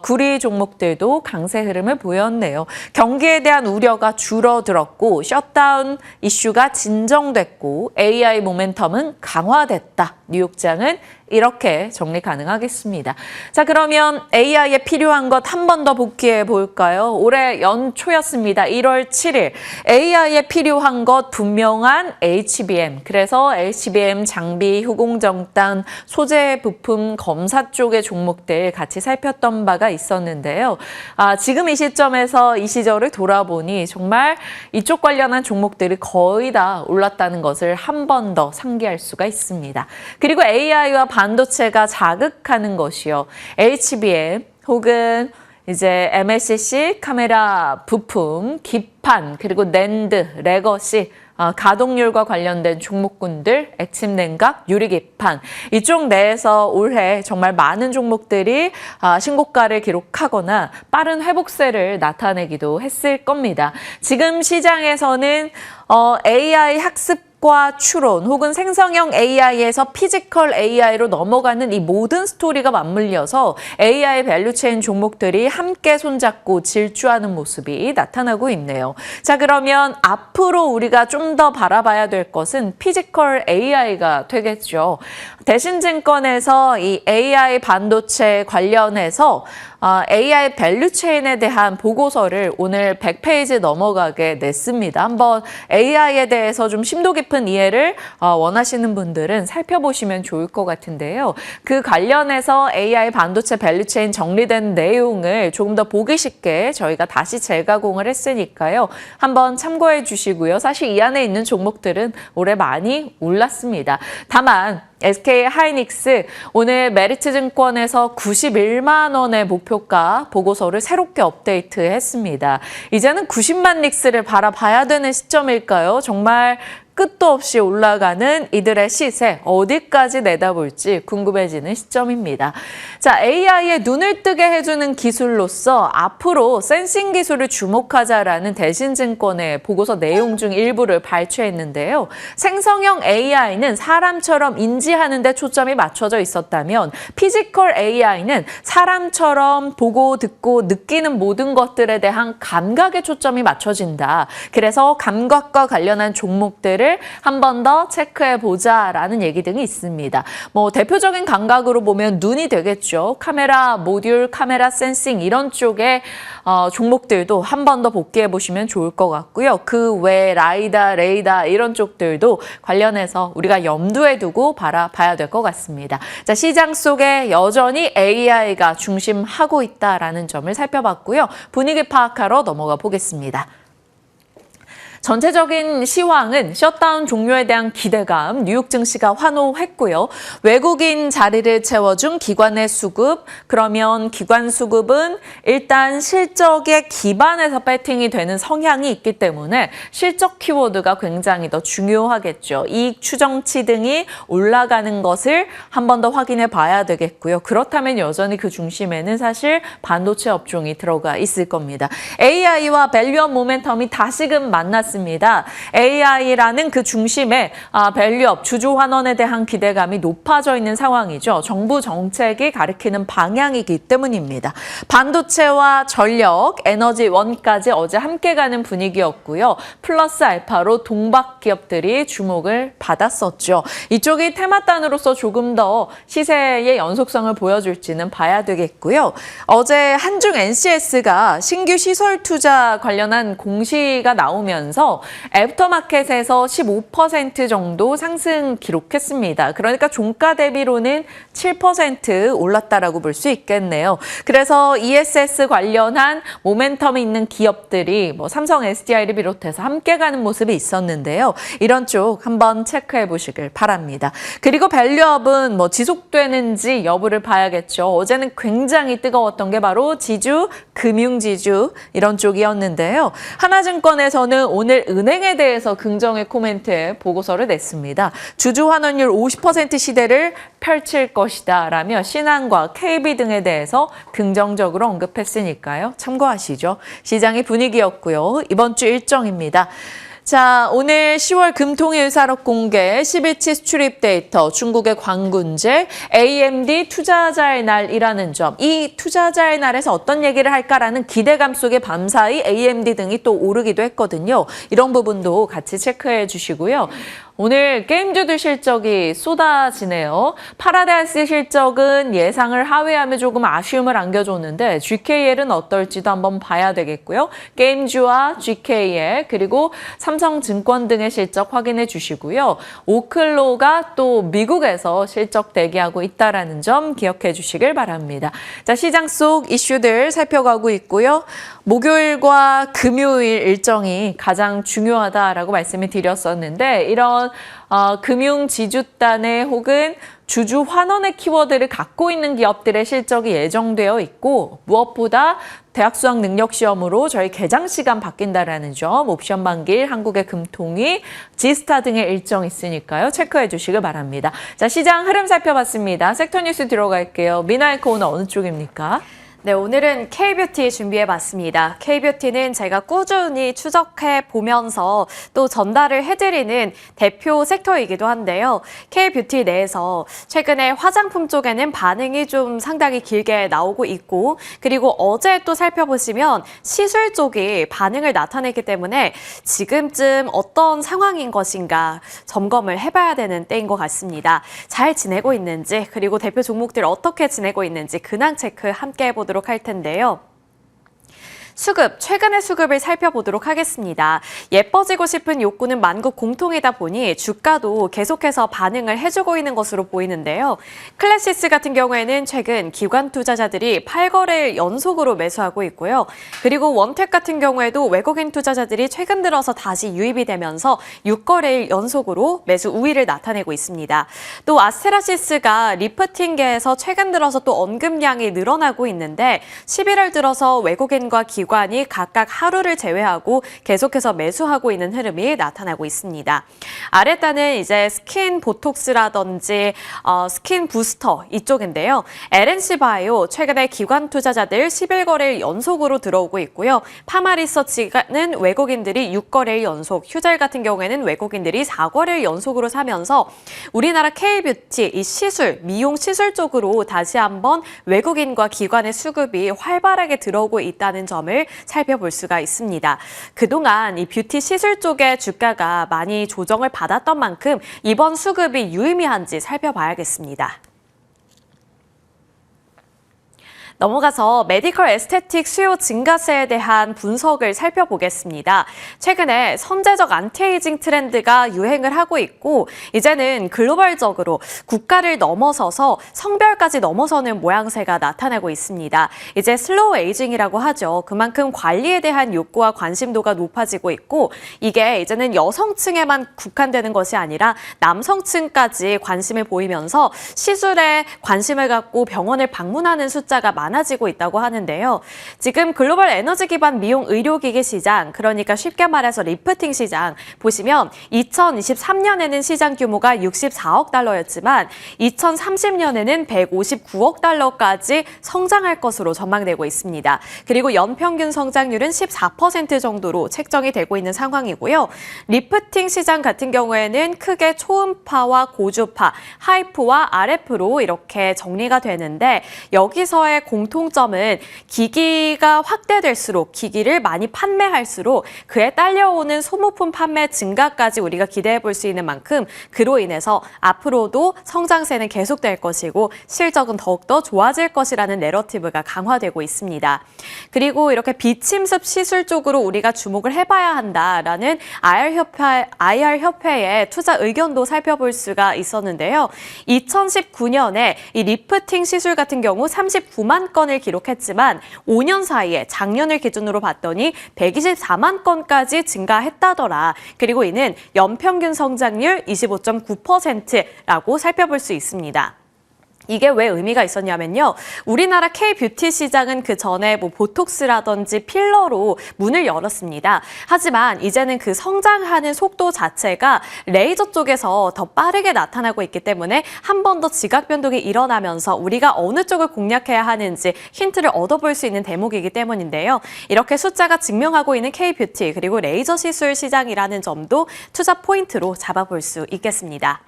구리 종목들도 강세 흐름을 보였네요. 경기에 대한 우려가 줄어들었고 셧다운 이슈가 진정됐고 AI 모멘텀은 강화됐다. 뉴욕장은 이렇게 정리 가능하겠습니다. 자, 그러면 AI에 필요한 것 한 번 더 복귀해 볼까요? 올해 연초였습니다. 1월 7일. AI에 필요한 것 분명한 HBM. 그래서 HBM 장비, 후공정단, 소재 부품 검사 쪽의 종목들 같이 살폈던 바가 있었는데요. 지금 이 시점에서 이 시절을 돌아보니 정말 이쪽 관련한 종목들이 거의 다 올랐다는 것을 한 번 더 상기할 수가 있습니다. 그리고 AI와 반도체가 자극하는 것이요. HBM 혹은 이제 MLCC, 카메라 부품, 기판, 그리고 낸드, 레거시, 가동률과 관련된 종목군들, 액침 냉각, 유리기판 이쪽 내에서 올해 정말 많은 종목들이 신고가를 기록하거나 빠른 회복세를 나타내기도 했을 겁니다. 지금 시장에서는 AI 학습과 추론 혹은 생성형 AI에서 피지컬 AI로 넘어가는 이 모든 스토리가 맞물려서 AI 밸류체인 종목들이 함께 손잡고 질주하는 모습이 나타나고 있네요. 자, 그러면 앞으로 우리가 좀 더 바라봐야 될 것은 피지컬 AI가 되겠죠. 대신증권에서 이 AI 반도체 관련해서 AI 밸류체인에 대한 보고서를 오늘 100페이지 넘어가게 냈습니다. 한번 AI에 대해서 좀 심도 깊은 이해를 원하시는 분들은 살펴보시면 좋을 것 같은데요. 그 관련해서 AI 반도체 밸류체인 정리된 내용을 조금 더 보기 쉽게 저희가 다시 재가공을 했으니까요. 한번 참고해 주시고요. 사실 이 안에 있는 종목들은 올해 많이 올랐습니다. 다만 SK 하이닉스 오늘 메리츠증권에서 91만 원의 목표가 보고서를 새롭게 업데이트했습니다. 이제는 90만 닉스를 바라봐야 되는 시점일까요? 정말 끝도 없이 올라가는 이들의 시세 어디까지 내다볼지 궁금해지는 시점입니다. 자, AI에 눈을 뜨게 해주는 기술로서 앞으로 센싱 기술을 주목하자라는 대신증권의 보고서 내용 중 일부를 발췌했는데요. 생성형 AI는 사람처럼 인지하는 데 초점이 맞춰져 있었다면 피지컬 AI는 사람처럼 보고 듣고 느끼는 모든 것들에 대한 감각에 초점이 맞춰진다. 그래서 감각과 관련한 종목들을 한 번 더 체크해 보자라는 얘기 등이 있습니다. 대표적인 감각으로 보면 눈이 되겠죠. 카메라 모듈, 카메라 센싱 이런 쪽의 종목들도 한 번 더 복귀해 보시면 좋을 것 같고요. 그 외 라이다, 레이다 이런 쪽들도 관련해서 우리가 염두에 두고 바라봐야 될 것 같습니다. 자, 시장 속에 여전히 AI가 중심하고 있다라는 점을 살펴봤고요. 분위기 파악하러 넘어가 보겠습니다. 전체적인 시황은 셧다운 종료에 대한 기대감, 뉴욕 증시가 환호했고요. 외국인 자리를 채워준 기관의 수급, 그러면 기관 수급은 일단 실적에 기반해서 배팅이 되는 성향이 있기 때문에 실적 키워드가 굉장히 더 중요하겠죠. 이익 추정치 등이 올라가는 것을 한 번 더 확인해 봐야 되겠고요. 그렇다면 여전히 그 중심에는 사실 반도체 업종이 들어가 있을 겁니다. AI와 밸류업 모멘텀이 다시금 만났습니다. AI라는 그 중심에 밸류업, 주주 환원에 대한 기대감이 높아져 있는 상황이죠. 정부 정책이 가리키는 방향이기 때문입니다. 반도체와 전력, 에너지, 원까지 어제 함께 가는 분위기였고요. 플러스 알파로 동박 기업들이 주목을 받았었죠. 이쪽이 테마단으로서 조금 더 시세의 연속성을 보여줄지는 봐야 되겠고요. 어제 한중 NCS가 신규 시설 투자 관련한 공시가 나오면서 애프터마켓에서 15% 정도 상승 기록했습니다. 그러니까 종가 대비로는 7% 올랐다라고 볼 수 있겠네요. 그래서 ESS 관련한 모멘텀이 있는 기업들이 삼성 SDI를 비롯해서 함께 가는 모습이 있었는데요. 이런 쪽 한번 체크해 보시길 바랍니다. 그리고 밸류업은 지속되는지 여부를 봐야겠죠. 어제는 굉장히 뜨거웠던 게 바로 지주, 금융지주 이런 쪽이었는데요. 하나증권에서는 오늘 은행에 대해서 긍정의 코멘트에 보고서를 냈습니다. 주주 환원율 50% 시대를 펼칠 것이다 라며 신한과 KB 등에 대해서 긍정적으로 언급했으니까요. 참고하시죠. 시장의 분위기였고요. 이번 주 일정입니다. 자, 오늘 10월 금통일 의사록 공개 10일치 수출입 데이터, 중국의 광군제, AMD 투자자의 날이라는 점. 이 투자자의 날에서 어떤 얘기를 할까라는 기대감 속에 밤사이 AMD 등이 또 오르기도 했거든요. 이런 부분도 같이 체크해 주시고요. 오늘 게임주들 실적이 쏟아지네요. 파라다이스 실적은 예상을 하회하며 조금 아쉬움을 안겨줬는데 GKL은 어떨지도 한번 봐야 되겠고요. 게임주와 GKL 그리고 삼성증권 등의 실적 확인해 주시고요. 오클로가 또 미국에서 실적 대기하고 있다는 점 기억해 주시길 바랍니다. 자, 시장 속 이슈들 살펴가고 있고요. 목요일과 금요일 일정이 가장 중요하다라고 말씀을 드렸었는데 이런 금융 지주단의 혹은 주주 환원의 키워드를 갖고 있는 기업들의 실적이 예정되어 있고 무엇보다 대학 수학 능력 시험으로 저희 개장 시간 바뀐다라는 점, 옵션 반길, 한국의 금통위, 지스타 등의 일정 있으니까요. 체크해 주시길 바랍니다. 자, 시장 흐름 살펴봤습니다. 섹터 뉴스 들어갈게요. 미나이크 오늘 어느 쪽입니까? 네, 오늘은 K뷰티 준비해봤습니다. K뷰티는 제가 꾸준히 추적해 보면서 또 전달을 해드리는 대표 섹터이기도 한데요. K뷰티 내에서 최근에 화장품 쪽에는 반응이 좀 상당히 길게 나오고 있고 그리고 어제 또 살펴보시면 시술 쪽이 반응을 나타냈기 때문에 지금쯤 어떤 상황인 것인가 점검을 해봐야 되는 때인 것 같습니다. 잘 지내고 있는지 그리고 대표 종목들 어떻게 지내고 있는지 근황 체크 함께 해보도록 할 텐데요. 수급, 최근의 수급을 살펴보도록 하겠습니다. 예뻐지고 싶은 욕구는 만국 공통이다 보니 주가도 계속해서 반응을 해주고 있는 것으로 보이는데요. 클래시스 같은 경우에는 최근 기관 투자자들이 8거래일 연속으로 매수하고 있고요. 그리고 원택 같은 경우에도 외국인 투자자들이 최근 들어서 다시 유입이 되면서 6거래일 연속으로 매수 우위를 나타내고 있습니다. 또 아스테라시스가 리프팅계에서 최근 들어서 또 언급량이 늘어나고 있는데 11월 들어서 외국인과 기관이 각각 하루를 제외하고 계속해서 매수하고 있는 흐름이 나타나고 있습니다. 아래단은 이제 스킨 보톡스라든지 스킨 부스터 이쪽인데요. LNC 바이오 최근에 기관 투자자들 11거래일 연속으로 들어오고 있고요. 파마리서치는 외국인들이 6거래일 연속, 휴젤 같은 경우에는 외국인들이 4거래일 연속으로 사면서 우리나라 K뷰티 이 시술, 미용 시술 쪽으로 다시 한번 외국인과 기관의 수급이 활발하게 들어오고 있다는 점을 살펴볼 수가 있습니다. 그동안 이 뷰티 시술 쪽의 주가가 많이 조정을 받았던 만큼 이번 수급이 유의미한지 살펴봐야겠습니다. 넘어가서 메디컬 에스테틱 수요 증가세에 대한 분석을 살펴보겠습니다. 최근에 선제적 안티에이징 트렌드가 유행을 하고 있고 이제는 글로벌적으로 국가를 넘어서서 성별까지 넘어서는 모양새가 나타나고 있습니다. 이제 슬로우 에이징이라고 하죠. 그만큼 관리에 대한 욕구와 관심도가 높아지고 있고 이게 이제는 여성층에만 국한되는 것이 아니라 남성층까지 관심을 보이면서 시술에 관심을 갖고 병원을 방문하는 숫자가 많아지고 있다고 하는데요. 지금 글로벌 에너지 기반 미용 의료기기 시장, 그러니까 쉽게 말해서 리프팅 시장 보시면 2023년에는 시장 규모가 64억 달러였지만 2030년에는 159억 달러까지 성장할 것으로 전망되고 있습니다. 그리고 연평균 성장률은 14% 정도로 책정이 되고 있는 상황이고요. 리프팅 시장 같은 경우에는 크게 초음파와 고주파, 하이프와 RF로 이렇게 정리가 되는데 여기서의 공통점은 기기가 확대될수록 기기를 많이 판매할수록 그에 딸려오는 소모품 판매 증가까지 우리가 기대해 볼 수 있는 만큼 그로 인해서 앞으로도 성장세는 계속될 것이고 실적은 더욱더 좋아질 것이라는 내러티브가 강화되고 있습니다. 그리고 이렇게 비침습 시술 쪽으로 우리가 주목을 해봐야 한다라는 IR협회의 투자 의견도 살펴볼 수가 있었는데요. 2019년에 이 리프팅 시술 같은 경우 39만 건을 기록했지만 5년 사이에 작년을 기준으로 봤더니 124만 건까지 증가했다더라. 그리고 이는 연평균 성장률 25.9%라고 살펴볼 수 있습니다. 이게 왜 의미가 있었냐면요. 우리나라 K뷰티 시장은 그 전에 보톡스라든지 필러로 문을 열었습니다. 하지만 이제는 그 성장하는 속도 자체가 레이저 쪽에서 더 빠르게 나타나고 있기 때문에 한 번 더 지각 변동이 일어나면서 우리가 어느 쪽을 공략해야 하는지 힌트를 얻어볼 수 있는 대목이기 때문인데요. 이렇게 숫자가 증명하고 있는 K뷰티 그리고 레이저 시술 시장이라는 점도 투자 포인트로 잡아볼 수 있겠습니다.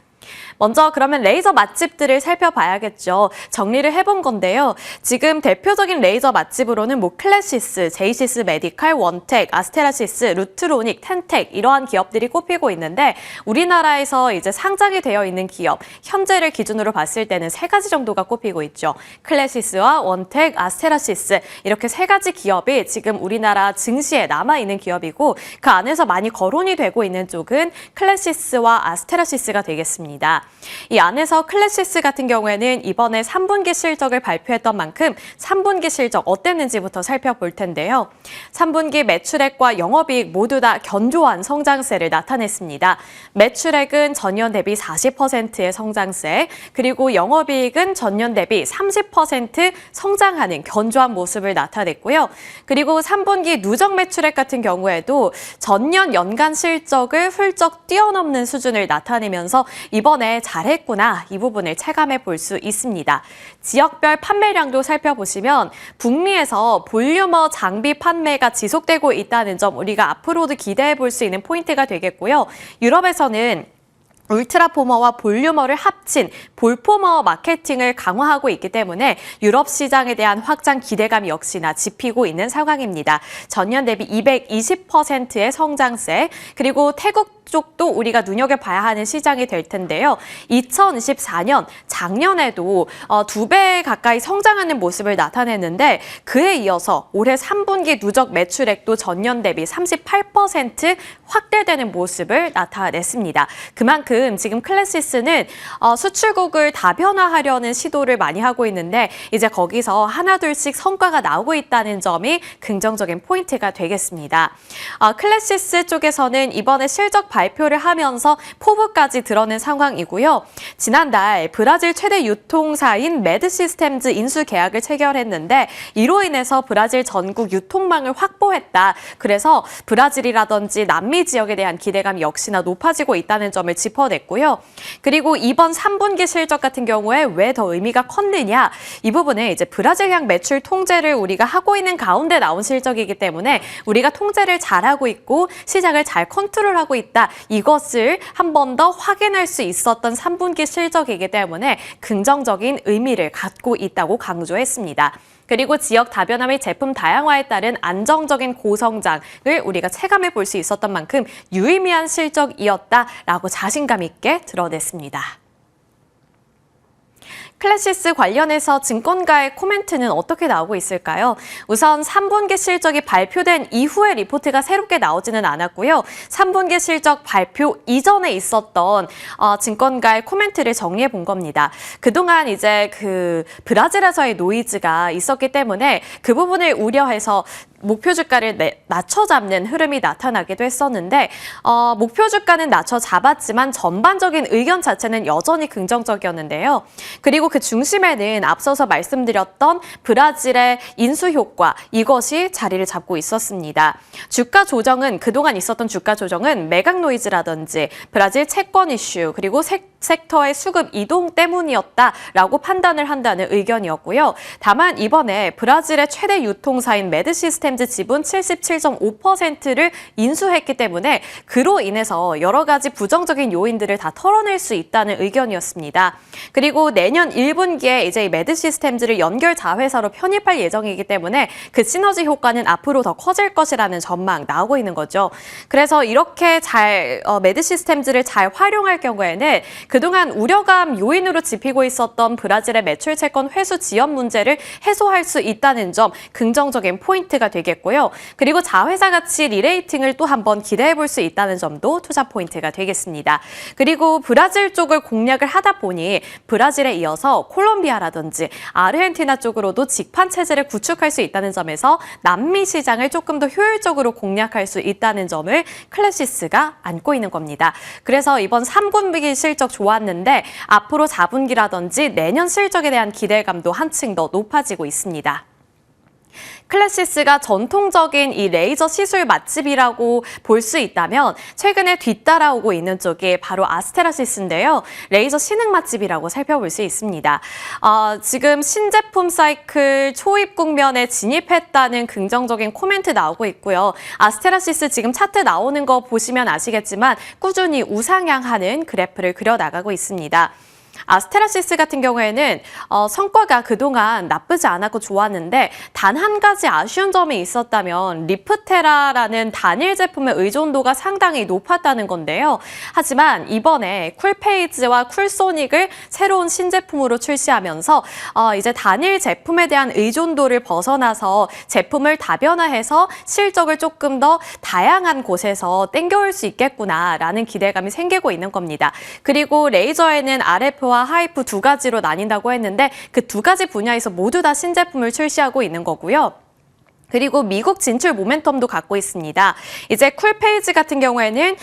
먼저 그러면 레이저 맛집들을 살펴봐야겠죠. 정리를 해본 건데요. 지금 대표적인 레이저 맛집으로는 클래시스, 제이시스 메디칼, 원텍, 아스테라시스, 루트로닉, 텐텍 이러한 기업들이 꼽히고 있는데 우리나라에서 이제 상장이 되어 있는 기업, 현재를 기준으로 봤을 때는 3가지 정도가 꼽히고 있죠. 클래시스와 원텍, 아스테라시스 이렇게 3가지 기업이 지금 우리나라 증시에 남아있는 기업이고 그 안에서 많이 거론이 되고 있는 쪽은 클래시스와 아스테라시스가 되겠습니다. 이 안에서 클래시스 같은 경우에는 이번에 3분기 실적을 발표했던 만큼 3분기 실적 어땠는지부터 살펴볼 텐데요. 3분기 매출액과 영업이익 모두 다 견조한 성장세를 나타냈습니다. 매출액은 전년 대비 40%의 성장세, 그리고 영업이익은 전년 대비 30% 성장하는 견조한 모습을 나타냈고요. 그리고 3분기 누적 매출액 같은 경우에도 전년 연간 실적을 훌쩍 뛰어넘는 수준을 나타내면서 이번에 잘했구나 이 부분을 체감해 볼 수 있습니다. 지역별 판매량도 살펴보시면 북미에서 볼유머 장비 판매가 지속되고 있다는 점 우리가 앞으로도 기대해 볼 수 있는 포인트가 되겠고요. 유럽에서는 울트라포머와 볼유머를 합친 볼포머 마케팅을 강화하고 있기 때문에 유럽 시장에 대한 확장 기대감 역시나 짚히고 있는 상황입니다. 전년 대비 220%의 성장세, 그리고 태국 쪽도 우리가 눈여겨봐야 하는 시장이 될 텐데요. 2024년 작년에도 2배 가까이 성장하는 모습을 나타냈는데 그에 이어서 올해 3분기 누적 매출액도 전년 대비 38% 확대되는 모습을 나타냈습니다. 그만큼 지금 클래시스는 수출국을 다변화하려는 시도를 많이 하고 있는데 이제 거기서 하나둘씩 성과가 나오고 있다는 점이 긍정적인 포인트가 되겠습니다. 클래시스 쪽에서는 이번에 실적 발표를 하면서 포부까지 드러낸 상황이고요. 지난달 브라질 최대 유통사인 매드시스템즈 인수 계약을 체결했는데 이로 인해서 브라질 전국 유통망을 확보했다. 그래서 브라질이라든지 남미 지역에 대한 기대감이 역시나 높아지고 있다는 점을 짚어냈고요. 그리고 이번 3분기 실적 같은 경우에 왜 더 의미가 컸느냐? 이 부분은 이제 브라질향 매출 통제를 우리가 하고 있는 가운데 나온 실적이기 때문에 우리가 통제를 잘하고 있고 시장을 잘 컨트롤하고 있다. 이것을 한 번 더 확인할 수 있었던 3분기 실적이기 때문에 긍정적인 의미를 갖고 있다고 강조했습니다. 그리고 지역 다변화 및 제품 다양화에 따른 안정적인 고성장을 우리가 체감해 볼 수 있었던 만큼 유의미한 실적이었다라고 자신감 있게 드러냈습니다. 클래시스 관련해서 증권가의 코멘트는 어떻게 나오고 있을까요? 우선 3분기 실적이 발표된 이후에 리포트가 새롭게 나오지는 않았고요. 3분기 실적 발표 이전에 있었던 증권가의 코멘트를 정리해 본 겁니다. 그동안 이제 브라질에서의 노이즈가 있었기 때문에 그 부분을 우려해서 목표 주가를 낮춰 잡는 흐름이 나타나기도 했었는데 목표 주가는 낮춰 잡았지만 전반적인 의견 자체는 여전히 긍정적이었는데요. 그리고 그 중심에는 앞서서 말씀드렸던 브라질의 인수 효과 이것이 자리를 잡고 있었습니다. 주가 조정은 그동안 있었던 주가 조정은 매각 노이즈라든지 브라질 채권 이슈 그리고 섹터의 수급 이동 때문이었다라고 판단을 한다는 의견이었고요. 다만 이번에 브라질의 최대 유통사인 매드시스템즈 지분 77.5%를 인수했기 때문에 그로 인해서 여러 가지 부정적인 요인들을 다 털어낼 수 있다는 의견이었습니다. 그리고 내년 1분기에 이제 매드시스템즈를 연결 자회사로 편입할 예정이기 때문에 그 시너지 효과는 앞으로 더 커질 것이라는 전망 나오고 있는 거죠. 그래서 이렇게 매드시스템즈를 잘 활용할 경우에는 그동안 우려감 요인으로 짚히고 있었던 브라질의 매출 채권 회수 지연 문제를 해소할 수 있다는 점 긍정적인 포인트가 되겠고요. 그리고 자회사 가치 리레이팅을 또 한번 기대해 볼 수 있다는 점도 투자 포인트가 되겠습니다. 그리고 브라질 쪽을 공략을 하다 보니 브라질에 이어서 콜롬비아라든지 아르헨티나 쪽으로도 직판 체제를 구축할 수 있다는 점에서 남미 시장을 조금 더 효율적으로 공략할 수 있다는 점을 클래시스가 안고 있는 겁니다. 그래서 이번 3분기 실적 좋았는데 앞으로 4분기라든지 내년 실적에 대한 기대감도 한층 더 높아지고 있습니다. 클래시스가 전통적인 이 레이저 시술 맛집이라고 볼 수 있다면 최근에 뒤따라오고 있는 쪽이 바로 아스테라시스인데요. 레이저 신흥 맛집이라고 살펴볼 수 있습니다. 지금 신제품 사이클 초입 국면에 진입했다는 긍정적인 코멘트 나오고 있고요. 아스테라시스 지금 차트 나오는 거 보시면 아시겠지만 꾸준히 우상향하는 그래프를 그려나가고 있습니다. 아스테라시스 같은 경우에는 성과가 그동안 나쁘지 않았고 좋았는데 단 한 가지 아쉬운 점이 있었다면 리프테라라는 단일 제품의 의존도가 상당히 높았다는 건데요. 하지만 이번에 쿨페이지와 쿨소닉을 새로운 신제품으로 출시하면서 이제 단일 제품에 대한 의존도를 벗어나서 제품을 다변화해서 실적을 조금 더 다양한 곳에서 땡겨올 수 있겠구나라는 기대감이 생기고 있는 겁니다. 그리고 레이저에는 RF와 하이프 두 가지로 나뉜다고 했는데 그 두 가지 분야에서 모두 다 신제품을 출시하고 있는 거고요. 그리고 미국 진출 모멘텀도 갖고 있습니다. 이제 쿨페이지 같은 경우에는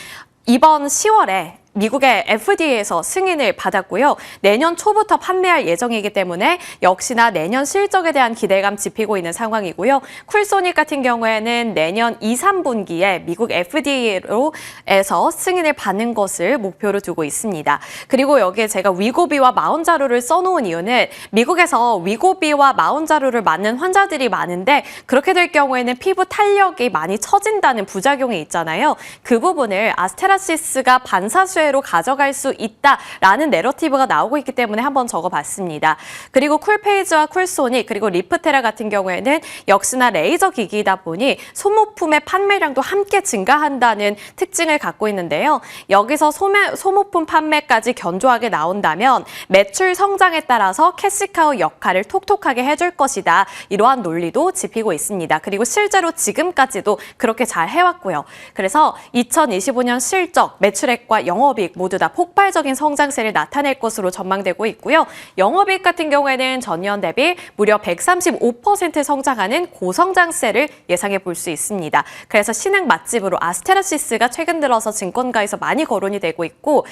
이번 10월에 미국의 FDA에서 승인을 받았고요. 내년 초부터 판매할 예정이기 때문에 역시나 내년 실적에 대한 기대감 짚히고 있는 상황이고요. 쿨소닉 같은 경우에는 내년 2, 3분기에 미국 FDA에서 승인을 받는 것을 목표로 두고 있습니다. 그리고 여기에 제가 위고비와 마운자루를 써놓은 이유는 미국에서 위고비와 마운자루를 맞는 환자들이 많은데 그렇게 될 경우에는 피부 탄력이 많이 처진다는 부작용이 있잖아요. 그 부분을 아스테라시스가 반사수 로 가져갈 수 있다라는 내러티브가 나오고 있기 때문에 한번 적어봤습니다. 그리고 쿨페이지와 쿨소닉 그리고 리프테라 같은 경우에는 역시나 레이저 기기이다 보니 소모품의 판매량도 함께 증가한다는 특징을 갖고 있는데요. 여기서 소모품 판매까지 견조하게 나온다면 매출 성장에 따라서 캐시카우 역할을 톡톡하게 해줄 것이다. 이러한 논리도 짚히고 있습니다. 그리고 실제로 지금까지도 그렇게 잘 해왔고요. 그래서 2025년 실적, 매출액과 영업이익 모두 다 폭발적인 성장세를 나타낼 것으로 전망되고 있고요. 영업이익 같은 경우에는 전년 대비 무려 135% 성장하는 고성장세를 예상해 볼 수 있습니다. 그래서 신흥 맛집으로 아스테라시스가 최근 들어서 증권가에서 많이 거론이 되고 있고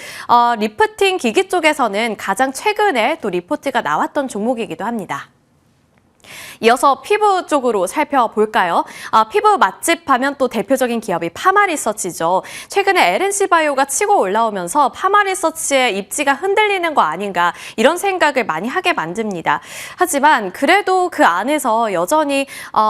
리프팅 기기 쪽에서는 가장 최근에 또 리포트가 나왔던 종목이기도 합니다. 이어서 피부 쪽으로 살펴볼까요? 피부 맛집 하면 또 대표적인 기업이 파마리서치죠. 최근에 LNC바이오가 치고 올라오면서 파마리서치의 입지가 흔들리는 거 아닌가 이런 생각을 많이 하게 만듭니다. 하지만 그래도 그 안에서 여전히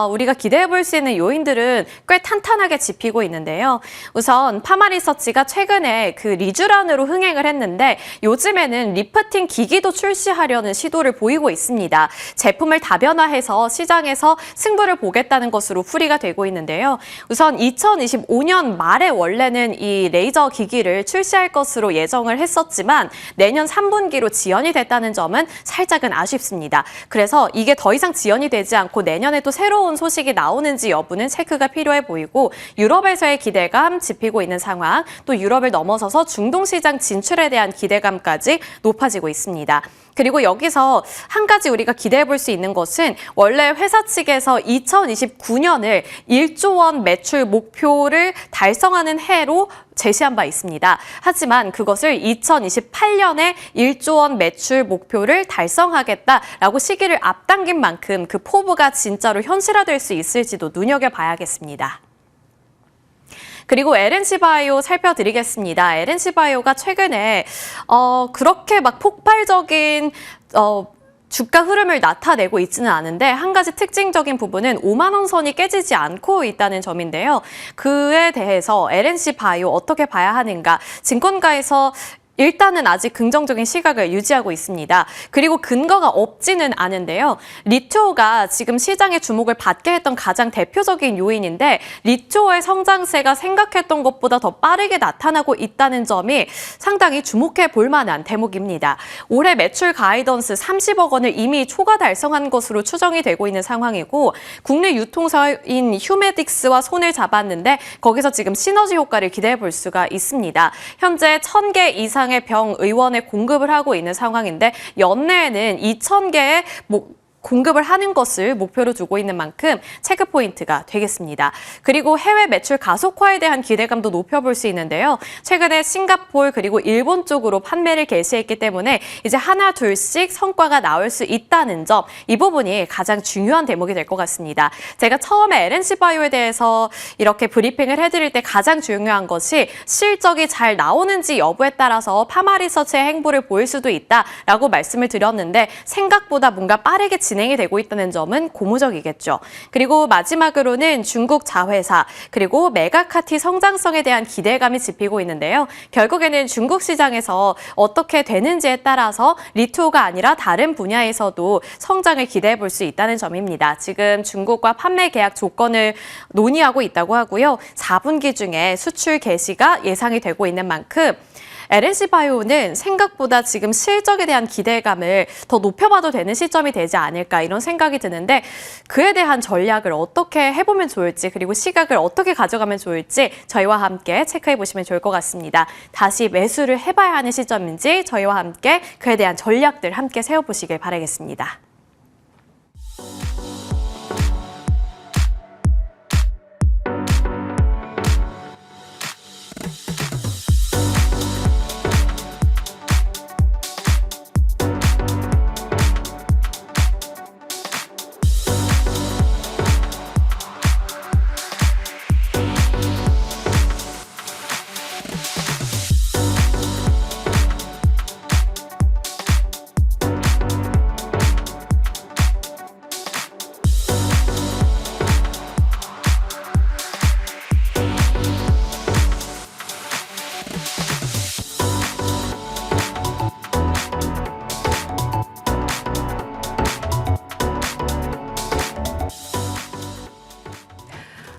우리가 기대해 볼 수 있는 요인들은 꽤 탄탄하게 짚히고 있는데요. 우선 파마리서치가 최근에 그 리쥬란으로 흥행을 했는데 요즘에는 리프팅 기기도 출시하려는 시도를 보이고 있습니다. 제품을 다변화해서 시장에서 승부를 보겠다는 것으로 풀이가 되고 있는데요. 우선 2025년 말에 원래는 이 레이저 기기를 출시할 것으로 예정을 했었지만 내년 3분기로 지연이 됐다는 점은 살짝은 아쉽습니다. 그래서 이게 더 이상 지연이 되지 않고 내년에 또 새로운 소식이 나오는지 여부는 체크가 필요해 보이고 유럽에서의 기대감 짚히고 있는 상황, 또 유럽을 넘어서서 중동 시장 진출에 대한 기대감까지 높아지고 있습니다. 그리고 여기서 한 가지 우리가 기대해 볼 수 있는 것은 원래 회사 측에서 2029년을 1조 원 매출 목표를 달성하는 해로 제시한 바 있습니다. 하지만 그것을 2028년에 1조 원 매출 목표를 달성하겠다라고 시기를 앞당긴 만큼 그 포부가 진짜로 현실화될 수 있을지도 눈여겨봐야겠습니다. 그리고 LNC바이오 살펴드리겠습니다. LNC바이오가 최근에 그렇게 막 폭발적인 주가 흐름을 나타내고 있지는 않은데 한 가지 특징적인 부분은 5만 원 선이 깨지지 않고 있다는 점인데요. 그에 대해서 LNC바이오 어떻게 봐야 하는가? 증권가에서 일단은 아직 긍정적인 시각을 유지하고 있습니다. 그리고 근거가 없지는 않은데요. 리투오가 지금 시장의 주목을 받게 했던 가장 대표적인 요인인데 리투오의 성장세가 생각했던 것보다 더 빠르게 나타나고 있다는 점이 상당히 주목해 볼 만한 대목입니다. 올해 매출 가이던스 30억 원을 이미 초과 달성한 것으로 추정이 되고 있는 상황이고 국내 유통사인 휴메딕스와 손을 잡았는데 거기서 지금 시너지 효과를 기대해 볼 수가 있습니다. 현재 1,000개 이상 병 의원에 공급을 하고 있는 상황인데 연내에는 2,000개의 공급을 하는 것을 목표로 두고 있는 만큼 체크 포인트가 되겠습니다. 그리고 해외 매출 가속화에 대한 기대감도 높여볼 수 있는데요. 최근에 싱가포르 그리고 일본 쪽으로 판매를 개시했기 때문에 이제 하나 둘씩 성과가 나올 수 있다는 점, 이 부분이 가장 중요한 대목이 될 것 같습니다. 제가 처음에 LNC바이오에 대해서 이렇게 브리핑을 해드릴 때 가장 중요한 것이 실적이 잘 나오는지 여부에 따라서 파마리서치의 행보를 보일 수도 있다라고 말씀을 드렸는데 생각보다 뭔가 빠르게 진행이 되고 있다는 점은 고무적이겠죠. 그리고 마지막으로는 중국 자회사 그리고 메가카티 성장성에 대한 기대감이 짚히고 있는데요. 결국에는 중국 시장에서 어떻게 되는지에 따라서 리투가 아니라 다른 분야에서도 성장을 기대해 볼 수 있다는 점입니다. 지금 중국과 판매 계약 조건을 논의하고 있다고 하고요. 4분기 중에 수출 개시가 예상이 되고 있는 만큼 LNC바이오는 생각보다 지금 실적에 대한 기대감을 더 높여봐도 되는 시점이 되지 않을까 이런 생각이 드는데 그에 대한 전략을 어떻게 해보면 좋을지 그리고 시각을 어떻게 가져가면 좋을지 저희와 함께 체크해 보시면 좋을 것 같습니다. 다시 매수를 해봐야 하는 시점인지 저희와 함께 그에 대한 전략들 함께 세워보시길 바라겠습니다.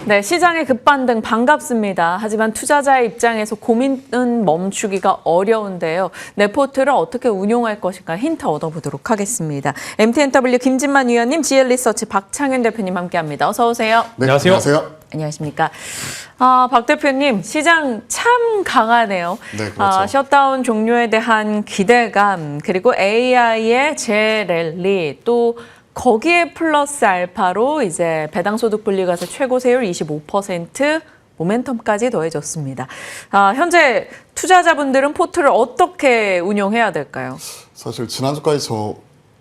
네, 시장의 급반등 반갑습니다. 하지만 투자자의 입장에서 고민은 멈추기가 어려운데요. 내 포트를 어떻게 운용할 것인가 힌트 얻어보도록 하겠습니다. MTNW 김진만 위원님, GL리서치 박창현 대표님 함께합니다. 어서 오세요. 네, 안녕하세요. 안녕하십니까. 박 대표님, 시장 참 강하네요. 네, 그렇죠. 셧다운 종료에 대한 기대감, 그리고 AI의 재랠리, 또 거기에 플러스 알파로 이제 배당소득 분리과세 최고세율 25% 모멘텀까지 더해졌습니다. 현재 투자자분들은 포트를 어떻게 운용해야 될까요? 사실 지난주까지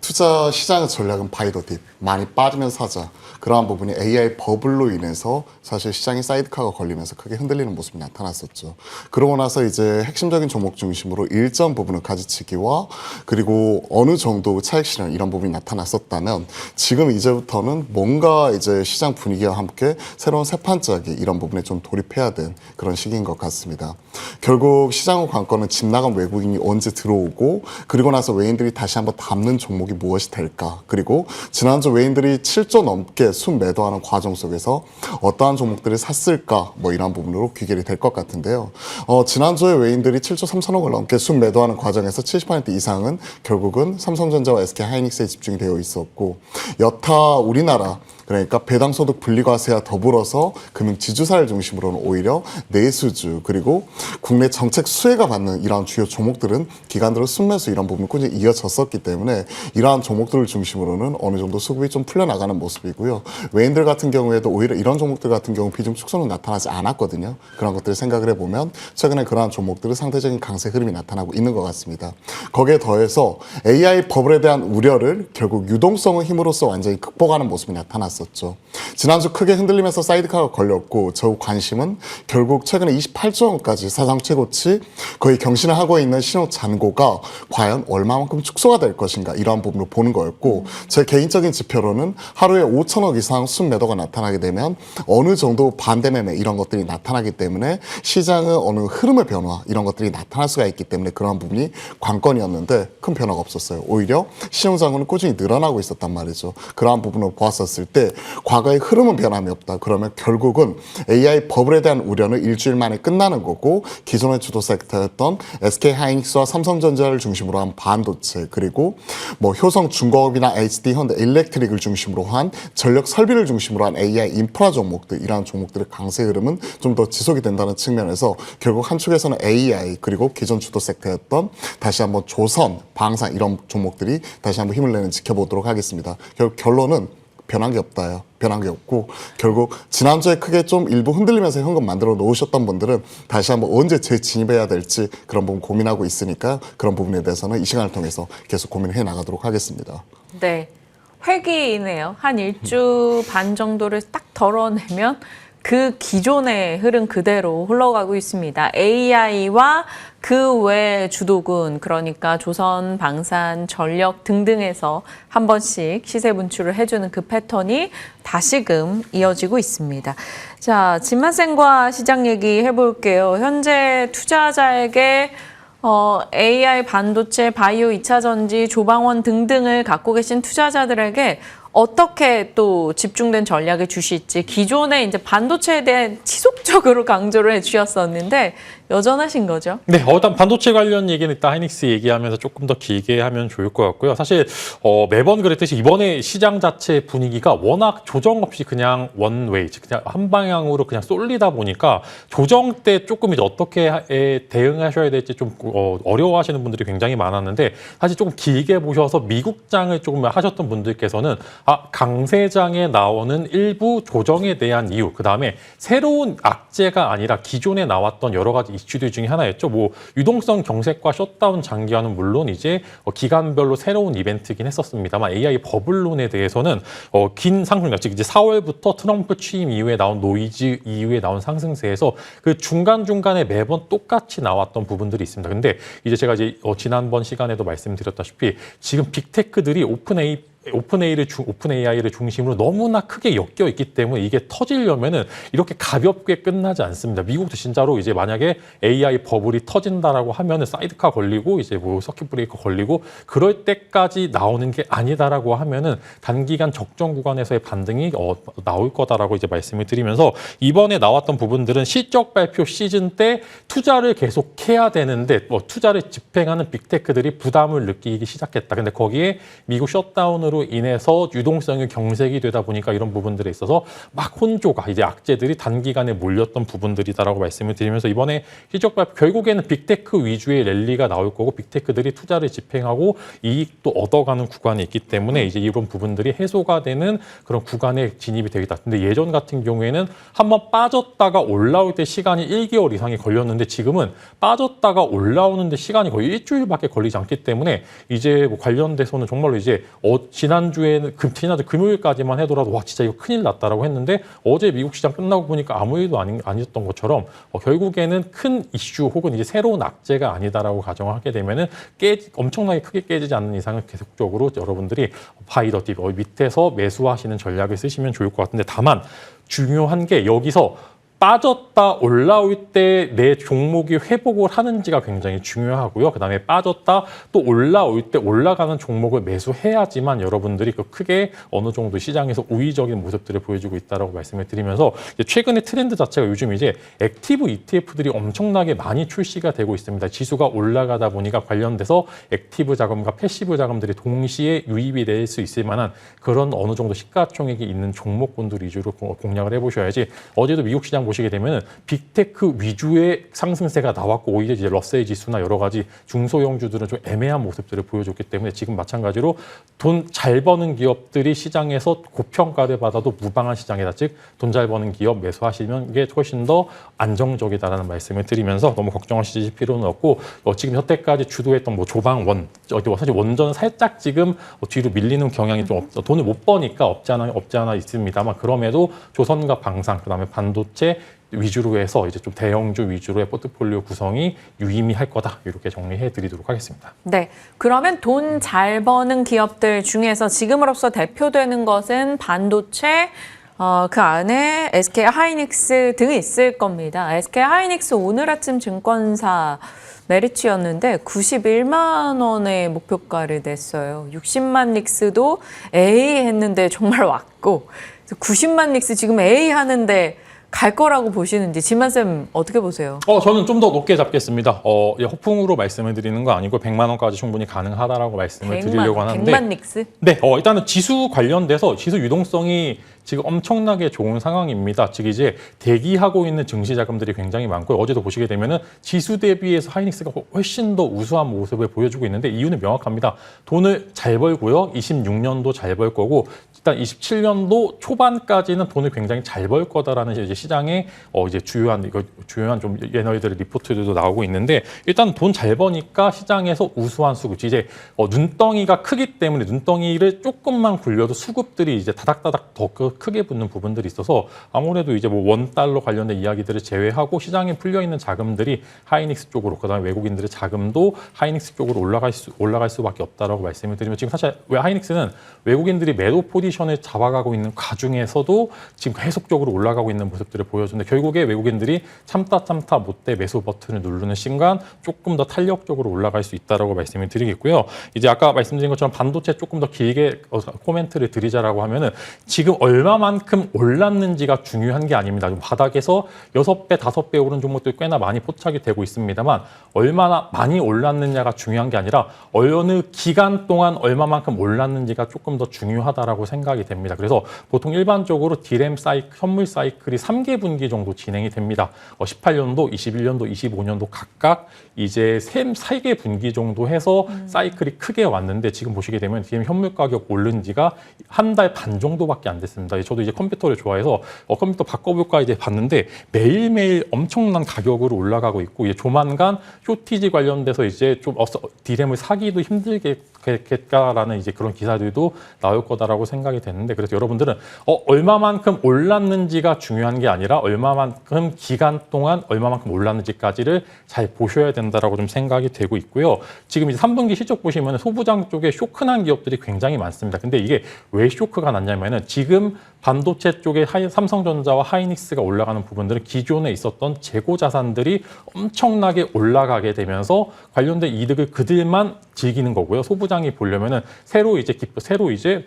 투자 시장의 전략은 바이 더 딥, 많이 빠지면 사자. 그러한 부분이 AI 버블로 인해서 사실 시장이 사이드카가 걸리면서 크게 흔들리는 모습이 나타났었죠. 그러고 나서 이제 핵심적인 종목 중심으로 일정 부분을 가지치기와 그리고 어느 정도 차익 실현 이런 부분이 나타났었다면 지금 이제부터는 뭔가 이제 시장 분위기와 함께 새로운 세판짜기 이런 부분에 좀 돌입해야 된 그런 시기인 것 같습니다. 결국 시장의 관건은 집 나간 외국인이 언제 들어오고 그리고 나서 외인들이 다시 한번 담는 종목이 무엇이 될까, 그리고 지난주 외인들이 7조 넘게 순매도하는 과정 속에서 어떠한 종목들을 샀을까, 뭐 이런 부분으로 귀결이 될 것 같은데요. 지난주에 외인들이 7조 3천억을 넘게 순매도하는 과정에서 70% 이상은 결국은 삼성전자와 SK하이닉스에 집중이 되어 있었고, 여타 우리나라 그러니까 배당소득 분리과세와 더불어서 금융지주사를 중심으로는 오히려 내수주 그리고 국내 정책 수혜가 받는 이러한 주요 종목들은 기관들의 순매수 이런 부분이 꾸준히 이어졌었기 때문에 이러한 종목들을 중심으로는 어느 정도 수급이 좀 풀려나가는 모습이고요. 외인들 같은 경우에도 오히려 이런 종목들 같은 경우 비중 축소는 나타나지 않았거든요. 그런 것들을 생각을 해보면 최근에 그러한 종목들은 상대적인 강세 흐름이 나타나고 있는 것 같습니다. 거기에 더해서 AI 버블에 대한 우려를 결국 유동성의 힘으로써 완전히 극복하는 모습이 나타났습니다. 지난주 크게 흔들리면서 사이드카가 걸렸고 저 관심은 결국 최근에 28조 원까지 사상 최고치 거의 경신을 하고 있는 신호 잔고가 과연 얼마만큼 축소가 될 것인가 이러한 부분으로 보는 거였고, 제 개인적인 지표로는 하루에 5천억 이상 순매도가 나타나게 되면 어느 정도 반대 매매 이런 것들이 나타나기 때문에 시장의 어느 흐름의 변화 이런 것들이 나타날 수가 있기 때문에 그러한 부분이 관건이었는데 큰 변화가 없었어요. 오히려 시용 잔고는 꾸준히 늘어나고 있었단 말이죠. 그러한 부분을 보았었을 때 있는데 과거의 흐름은 변함이 없다. 그러면 결국은 AI 버블에 대한 우려는 일주일 만에 끝나는 거고 기존의 주도 섹터였던 SK하이닉스와 삼성전자를 중심으로 한 반도체 그리고 뭐 효성중공업이나 HD 현대 일렉트릭을 중심으로 한 전력 설비를 중심으로 한 AI 인프라 종목들 이러한 종목들의 강세 흐름은 좀 더 지속이 된다는 측면에서 결국 한쪽에서는 AI 그리고 기존 주도 섹터였던 다시 한번 조선, 방산 이런 종목들이 다시 한번 힘을 내는 지켜보도록 하겠습니다. 결국 결론은 변한 게 없다요. 변한 게 없고 결국 지난주에 크게 좀 일부 흔들리면서 현금 만들어 놓으셨던 분들은 다시 한번 언제 재진입해야 될지 그런 부분 고민하고 있으니까 그런 부분에 대해서는 이 시간을 통해서 계속 고민해 나가도록 하겠습니다. 네. 회기이네요. 한 일주 반 정도를 딱 덜어내면 그 기존의 흐름 그대로 흘러가고 있습니다. AI와 그 외 주도군, 그러니까 조선, 방산, 전력 등등에서 한 번씩 시세 분출을 해주는 그 패턴이 다시금 이어지고 있습니다. 자, 진만쌤과 시장 얘기 해볼게요. 현재 투자자에게 AI, 반도체, 바이오, 2차 전지, 조방원 등등을 갖고 계신 투자자들에게 어떻게 또 집중된 전략을 주실지 기존에 이제 반도체에 대한 지속적으로 강조를 해주셨었는데 여전하신 거죠? 네, 일단 반도체 관련 얘기는 이따 하이닉스 얘기하면서 조금 더 길게 하면 좋을 것 같고요. 사실 매번 그랬듯이 이번에 시장 자체 분위기가 워낙 조정 없이 그냥 원웨이, 그냥 한 방향으로 그냥 쏠리다 보니까 조정 때 조금 이제 어떻게 대응하셔야 될지 좀 어려워하시는 분들이 굉장히 많았는데 사실 조금 길게 보셔서 미국장을 조금 하셨던 분들께서는 강세장에 나오는 일부 조정에 대한 이유, 그 다음에 새로운 악재가 아니라 기존에 나왔던 여러 가지 이슈들 중에 하나였죠. 뭐 유동성 경색과 셧다운 장기화는 물론 이제 기간별로 새로운 이벤트이긴 했었습니다만 AI 버블론에 대해서는 긴 상승, 즉 이제 4월부터 트럼프 취임 이후에 나온 노이즈 이후에 나온 상승세에서 그 중간중간에 매번 똑같이 나왔던 부분들이 있습니다. 근데 이제 제가 이제 지난번 시간에도 말씀드렸다시피 지금 빅테크들이 오픈AI를 중심으로 너무나 크게 엮여 있기 때문에 이게 터지려면은 이렇게 가볍게 끝나지 않습니다. 미국도 진짜로 이제 만약에 AI 버블이 터진다라고 하면은 사이드카 걸리고 이제 뭐 서킷 브레이커 걸리고 그럴 때까지 나오는 게 아니다라고 하면은 단기간 적정 구간에서의 반등이 나올 거다라고 이제 말씀을 드리면서 이번에 나왔던 부분들은 실적 발표 시즌 때 투자를 계속 해야 되는데 투자를 집행하는 빅테크들이 부담을 느끼기 시작했다. 근데 거기에 미국 셧다운으로 인해서 유동성이 경색이 되다 보니까 이런 부분들에 있어서 막 혼조가 이제 악재들이 단기간에 몰렸던 부분들이다라고 말씀을 드리면서 이번에 실적 발표 결국에는 빅테크 위주의 랠리가 나올 거고 빅테크들이 투자를 집행하고 이익도 얻어가는 구간이 있기 때문에 이제 이런 부분들이 해소가 되는 그런 구간에 진입이 되겠다. 근데 예전 같은 경우에는 한번 빠졌다가 올라올 때 시간이 1개월 이상이 걸렸는데 지금은 빠졌다가 올라오는데 시간이 거의 일주일밖에 걸리지 않기 때문에 이제 뭐 관련돼서는 정말로 이제 지난주 금요일까지만 하더라도 와 진짜 이거 큰일 났다라고 했는데 어제 미국 시장 끝나고 보니까 아무 일도 아니었던 것처럼 결국에는 큰 이슈 혹은 이제 새로운 악재가 아니다라고 가정을 하게 되면은 엄청나게 크게 깨지지 않는 이상은 계속적으로 여러분들이 바이 더 딥 밑에서 매수하시는 전략을 쓰시면 좋을 것 같은데 다만 중요한 게 여기서 빠졌다 올라올 때 내 종목이 회복을 하는지가 굉장히 중요하고요. 그다음에 빠졌다 또 올라올 때 올라가는 종목을 매수해야지만 여러분들이 그 크게 어느 정도 시장에서 우위적인 모습들을 보여주고 있다라고 말씀을 드리면서 최근의 트렌드 자체가 요즘 이제 액티브 ETF들이 엄청나게 많이 출시가 되고 있습니다. 지수가 올라가다 보니까 관련돼서 액티브 자금과 패시브 자금들이 동시에 유입이 될 수 있을 만한 그런 어느 정도 시가총액이 있는 종목군들 위주로 공략을 해보셔야지 어제도 미국 시장 보시게 되면 빅테크 위주의 상승세가 나왔고 오히려 이제 러셀 지수나 여러 가지 중소형주들은 좀 애매한 모습들을 보여줬기 때문에 지금 마찬가지로 돈 잘 버는 기업들이 시장에서 고평가를 받아도 무방한 시장이다. 즉 돈 잘 버는 기업 매수하시면 이게 훨씬 더 안정적이다라는 말씀을 드리면서 너무 걱정하실 필요는 없고 지금 여태까지 주도했던 뭐 조방원 사실 원전은 살짝 지금 뒤로 밀리는 경향이 좀 돈을 못 버니까 없지 않아 있습니다만 그럼에도 조선과 방산 그다음에 반도체 위주로 해서 이제 좀 대형주 위주로의 포트폴리오 구성이 유의미할 거다. 이렇게 정리해 드리도록 하겠습니다. 네. 그러면 돈 잘 버는 기업들 중에서 지금으로서 대표되는 것은 반도체, 그 안에 SK하이닉스 등이 있을 겁니다. SK하이닉스 오늘 아침 증권사 메리츠였는데 91만 원의 목표가를 냈어요. 60만 닉스도 에이 했는데 정말 왔고 90만 닉스 지금 A 하는데 갈 거라고 보시는지 진만쌤 어떻게 보세요? 저는 좀 더 높게 잡겠습니다. 허풍으로 말씀을 드리는 거 아니고 100만 원까지 충분히 가능하다라고 말씀을 드리려고 하는데 100만 닉스? 네, 일단은 지수 관련돼서 지수 유동성이 지금 엄청나게 좋은 상황입니다. 즉 이제 대기하고 있는 증시 자금들이 굉장히 많고요. 어제도 보시게 되면은 지수 대비해서 하이닉스가 훨씬 더 우수한 모습을 보여주고 있는데 이유는 명확합니다. 돈을 잘 벌고요. 26년도 잘 벌 거고 일단 27년도 초반까지는 돈을 굉장히 잘 벌 거다라는 이제 시장의 이제 주요한 좀 얘네들의 리포트들도 나오고 있는데 일단 돈 잘 버니까 시장에서 우수한 수급 이제 눈덩이가 크기 때문에 눈덩이를 조금만 굴려도 수급들이 이제 다닥다닥 더 크게 붙는 부분들이 있어서 아무래도 이제 뭐 원달러 관련된 이야기들을 제외하고 시장에 풀려 있는 자금들이 하이닉스 쪽으로 그다음에 외국인들의 자금도 하이닉스 쪽으로 올라갈 수밖에 없다라고 말씀을 드리면 지금 사실 왜 하이닉스는 외국인들이 매도 포지션을 잡아가고 있는 과중에서도 지금 계속적으로 올라가고 있는 모습들을 보여주는데 결국에 외국인들이 참다 못해 매수 버튼을 누르는 순간 조금 더 탄력적으로 올라갈 수 있다라고 말씀을 드리겠고요. 이제 아까 말씀드린 것처럼 반도체 조금 더 길게 코멘트를 드리자라고 하면은 지금 얼마만큼 올랐는지가 중요한 게 아닙니다. 바닥에서 6배, 5배 오른 종목들 꽤나 많이 포착이 되고 있습니다만 얼마나 많이 올랐느냐가 중요한 게 아니라 어느 기간 동안 얼마만큼 올랐는지가 조금 더 중요하다라고 생각이 됩니다. 그래서 보통 일반적으로 디램 현물 사이클이 3개 분기 정도 진행이 됩니다. 18년도, 21년도, 25년도 각각 이제 3개 분기 정도 해서 사이클이 크게 왔는데 지금 보시게 되면 디램 현물 가격 오른 지가 한 달 반 정도밖에 안 됐습니다. 저도 이제 컴퓨터를 좋아해서 컴퓨터 바꿔볼까 이제 봤는데 매일매일 엄청난 가격으로 올라가고 있고 이제 조만간 쇼티지 관련돼서 이제 좀 디램을 사기도 힘들겠다라는 이제 그런 기사들도 나올 거다라고 생각이 되는데 그래서 여러분들은 얼마만큼 올랐는지가 중요한 게 아니라 얼마만큼 기간 동안 얼마만큼 올랐는지까지를 잘 보셔야 된다라고 좀 생각이 되고 있고요. 지금 이제 3분기 실적 보시면 소부장 쪽에 쇼크난 기업들이 굉장히 많습니다. 근데 이게 왜 쇼크가 났냐면은 지금 반도체 쪽에 삼성전자와 하이닉스가 올라가는 부분들은 기존에 있었던 재고 자산들이 엄청나게 올라가게 되면서 관련된 이득을 그들만 즐기는 거고요. 소부장이 보려면은 새로 이제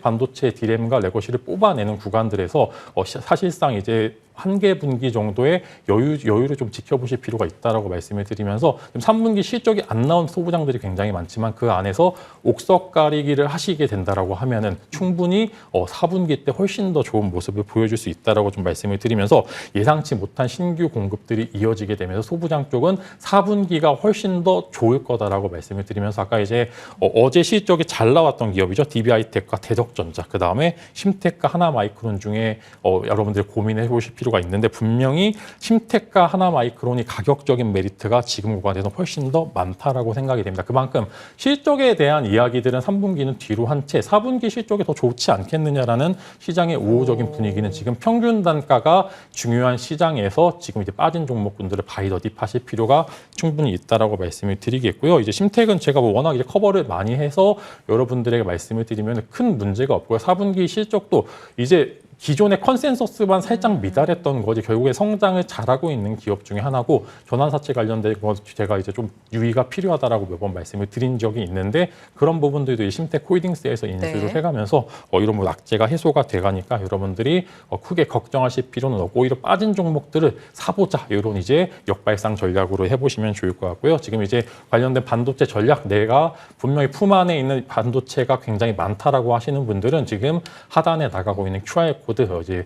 반도체 디램과 레거시를 뽑아내는 구간들에서 사실상 이제 한 개 분기 정도의 여유를 좀 지켜보실 필요가 있다라고 말씀을 드리면서 3분기 실적이 안 나온 소부장들이 굉장히 많지만 그 안에서 옥석 가리기를 하시게 된다라고 하면은 충분히 4분기 때 훨씬 더 좋은 모습을 보여줄 수 있다라고 좀 말씀을 드리면서 예상치 못한 신규 공급들이 이어지게 되면서 소부장 쪽은 4분기가 훨씬 더 좋을 거다라고 말씀을 드리면서 아까 이제 어제 실적이 잘 나왔던 기업이죠. DB하이텍과 대덕전자 그다음에 심텍과 하나마이크론 중에 여러분들이 고민해 보실 필요가 있는데 분명히 심텍과 하나마이크론이 가격적인 메리트가 지금 구간에서 훨씬 더 많다라고 생각이 됩니다. 그만큼 실적에 대한 이야기들은 3분기는 뒤로 한 채 4분기 실적이 더 좋지 않겠느냐라는 시장의 우호적인 분위기는 지금 평균 단가가 중요한 시장에서 지금 이제 빠진 종목군들을 바이더딥 하실 필요가 충분히 있다라고 말씀을 드리겠고요. 이제 심텍은 제가 워낙 이제 커버를 많이 해서 여러분들에게 말씀을 드리면 큰 문제가 없고요. 4분기 실적도 이제 기존의 컨센서스만 살짝 미달했던 거지 결국에 성장을 잘하고 있는 기업 중에 하나고 전환사채 관련된 거 제가 이제 좀 유의가 필요하다라고 몇 번 말씀을 드린 적이 있는데 그런 부분들도 이 심텍 홀딩스에서 인수를 해가면서 이런 뭐 낙제가 해소가 돼가니까 여러분들이 크게 걱정하실 필요는 없고 오히려 빠진 종목들을 사보자 이런 이제 역발상 전략으로 해보시면 좋을 것 같고요. 지금 이제 관련된 반도체 전략 내가 분명히 품 안에 있는 반도체가 굉장히 많다라고 하시는 분들은 지금 하단에 나가고 있는 QR 코드 이제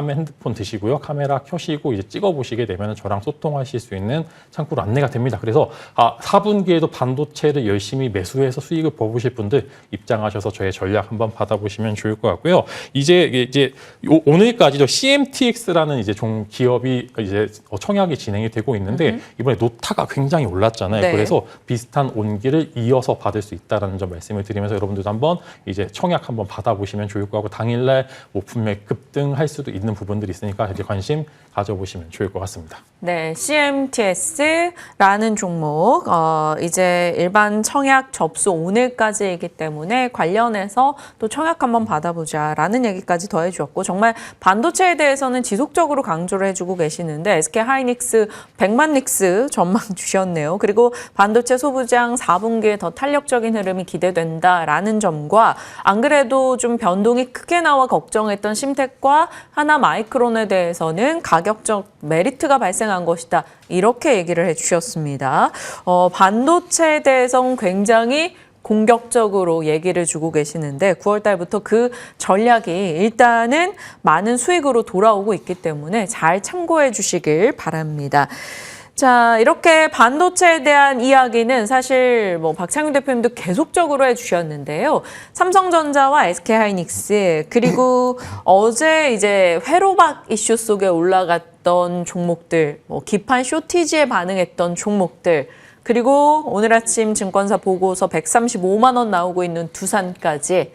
핸드폰 드시고요. 카메라 켜시고 이제 찍어보시게 되면 저랑 소통하실 수 있는 창구로 안내가 됩니다. 그래서 4분기에도 반도체를 열심히 매수해서 수익을 버보실 분들 입장하셔서 저의 전략 한번 받아보시면 좋을 것 같고요. 이제 오늘까지도 CMTX라는 이제 기업이 이제 청약이 진행이 되고 있는데 이번에 노타가 굉장히 올랐잖아요. 네. 그래서 비슷한 온기를 이어서 받을 수 있다라는 점 말씀을 드리면서 여러분들도 한번 이제 청약 한번 받아보시면 좋을 것 같고 당일날 뭐 분명히 급등할 수도 있는 부분들이 있으니까 이제 관심 가져보시면 좋을 것 같습니다. 네, CMTS라는 종목, 이제 일반 청약 접수 오늘까지이기 때문에 관련해서 또 청약 한번 받아보자라는 얘기까지 더해주었고, 정말 반도체에 대해서는 지속적으로 강조를 해주고 계시는데, SK하이닉스 100만 닉스 전망 주셨네요. 그리고 반도체 소부장 4분기에 더 탄력적인 흐름이 기대된다라는 점과, 안 그래도 좀 변동이 크게 나와 걱정했던 심텍과 하나마이크론에 대해서는 가격적 메리트가 발생한 것이다. 이렇게 얘기를 해주셨습니다. 반도체에 대해서는 굉장히 공격적으로 얘기를 주고 계시는데 9월 달부터 그 전략이 일단은 많은 수익으로 돌아오고 있기 때문에 잘 참고해 주시길 바랍니다. 자, 이렇게 반도체에 대한 이야기는 사실 뭐 박창윤 대표님도 계속적으로 해주셨는데요. 삼성전자와 SK하이닉스 그리고 어제 이제 회로박 이슈 속에 올라갔던 종목들, 뭐 기판 쇼티지에 반응했던 종목들, 그리고 오늘 아침 증권사 보고서 135만 원 나오고 있는 두산까지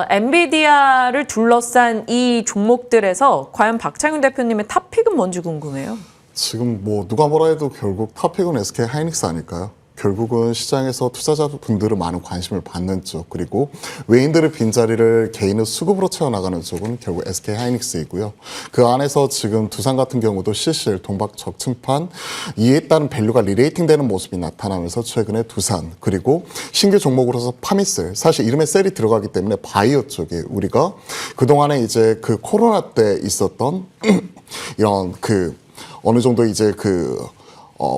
엔비디아를 둘러싼 이 종목들에서 과연 박창윤 대표님의 탑픽은 뭔지 궁금해요. 지금 뭐 누가 뭐라 해도 결국 탑픽은 SK 하이닉스 아닐까요? 결국은 시장에서 투자자분들은 많은 관심을 받는 쪽, 그리고 외인들의 빈자리를 개인의 수급으로 채워나가는 쪽은 결국 SK 하이닉스이고요. 그 안에서 지금 두산 같은 경우도 실실, 동박 적층판 이에 따른 밸류가 리레이팅 되는 모습이 나타나면서 최근에 두산, 그리고 신규 종목으로서 파미셀, 사실 이름에 셀이 들어가기 때문에 바이오 쪽에 우리가 그동안에 이제 그 코로나 때 있었던 이런 어느 정도 이제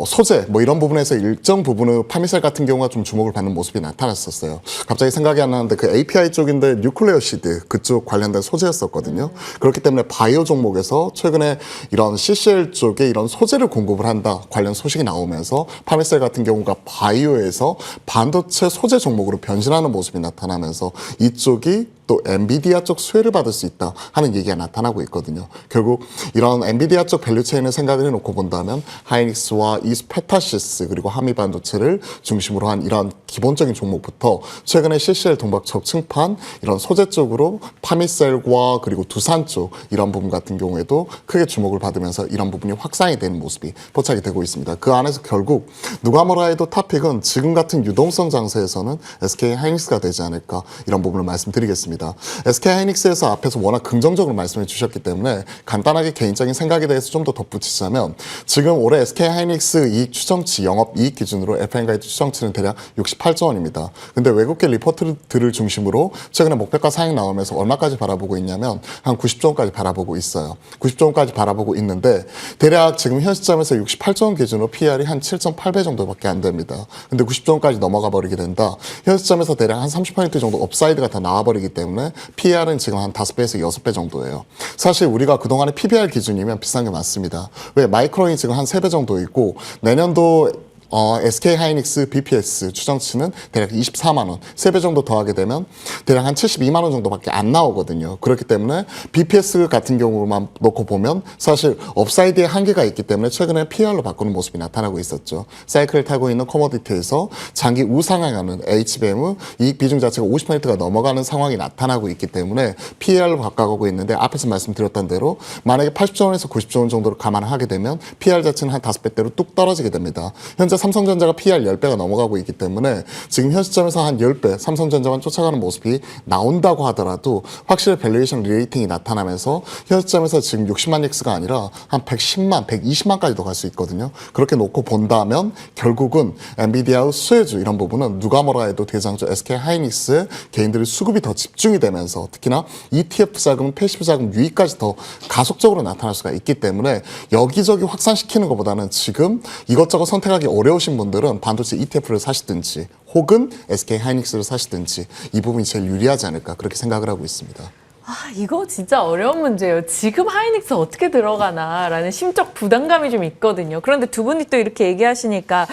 소재 뭐 이런 부분에서 일정 부분의 파미셀 같은 경우가 좀 주목을 받는 모습이 나타났었어요. 갑자기 생각이 안 나는데 그 API 쪽인데 뉴클레어 시드 그쪽 관련된 소재였었거든요. 그렇기 때문에 바이오 종목에서 최근에 이런 CCL 쪽에 이런 소재를 공급을 한다 관련 소식이 나오면서 파미셀 같은 경우가 바이오에서 반도체 소재 종목으로 변신하는 모습이 나타나면서 이쪽이 또 엔비디아 쪽 수혜를 받을 수 있다 하는 얘기가 나타나고 있거든요. 결국 이런 엔비디아 쪽 밸류체인을 생각을 해놓고 본다면 하이닉스와 이스페타시스 그리고 하미반도체를 중심으로 한 이런 기본적인 종목부터 최근에 CCL 동박 적층판 이런 소재 쪽으로 파미셀과 그리고 두산 쪽 이런 부분 같은 경우에도 크게 주목을 받으면서 이런 부분이 확산이 되는 모습이 포착이 되고 있습니다. 그 안에서 결국 누가 뭐라 해도 탑픽은 지금 같은 유동성 장세에서는 SK 하이닉스가 되지 않을까 이런 부분을 말씀드리겠습니다. SK 하이닉스에서 앞에서 워낙 긍정적으로 말씀해 주셨기 때문에 간단하게 개인적인 생각에 대해서 좀 더 덧붙이자면 지금 올해 SK 하이닉스 이익 추정치 영업 이익 기준으로 FN가이드 추정치는 대략 68조 원입니다. 근데 외국계 리포트들을 중심으로 최근에 목표가 상향 나오면서 얼마까지 바라보고 있냐면 한 90조 원까지 바라보고 있어요. 90조 원까지 바라보고 있는데 대략 지금 현 시점에서 68조 원 기준으로 PR이 한 7.8배 정도밖에 안 됩니다. 근데 90조 원까지 넘어가 버리게 된다. 현 시점에서 대략 한 30% 정도 업사이드가 다 나와버리기 때문에 PR은 지금 한 5배에서 6배 정도예요. 사실 우리가 그동안에 PBR 기준이면 비싼 게 많습니다. 왜 마이크론이 지금 한 3배 정도 있고 내년도 SK 하이닉스 BPS 추정치는 대략 24만 원, 3배 정도 더하게 되면 대략 한 72만 원 정도밖에 안 나오거든요. 그렇기 때문에 BPS 같은 경우만 놓고 보면 사실 업사이드에 한계가 있기 때문에 최근에 PR로 바꾸는 모습이 나타나고 있었죠. 사이클을 타고 있는 커머디티에서 장기 우상향하는 HBM의 이익 비중 자체가 50%가 넘어가는 상황이 나타나고 있기 때문에 PR로 바꿔가고 있는데 앞에서 말씀드렸던 대로 만약에 80조 원에서 90조 원 정도를 감안하게 되면 PR 자체는 한 5배대로 뚝 떨어지게 됩니다. 현재 삼성전자가 PR 10배가 넘어가고 있기 때문에 지금 현 시점에서 한 10배 삼성전자만 쫓아가는 모습이 나온다고 하더라도 확실히 밸류에이션 리레이팅이 나타나면서 현 시점에서 지금 60만 X가 아니라 한 110만, 120만까지도 갈 수 있거든요. 그렇게 놓고 본다면 결국은 엔비디아의 수혜주 이런 부분은 누가 뭐라 해도 대장주 SK 하이닉스 개인들의 수급이 더 집중이 되면서 특히나 ETF 자금, 패시브 자금 유입까지 더 가속적으로 나타날 수가 있기 때문에 여기저기 확산시키는 것보다는 지금 이것저것 선택하기 어려우신 분들은 반도체 ETF를 사시든지 혹은 SK 하이닉스를 사시든지 이 부분이 제일 유리하지 않을까 그렇게 생각을 하고 있습니다. 이거 진짜 어려운 문제예요. 지금 하이닉스 어떻게 들어가나라는 심적 부담감이 좀 있거든요. 그런데 두 분이 또 이렇게 얘기하시니까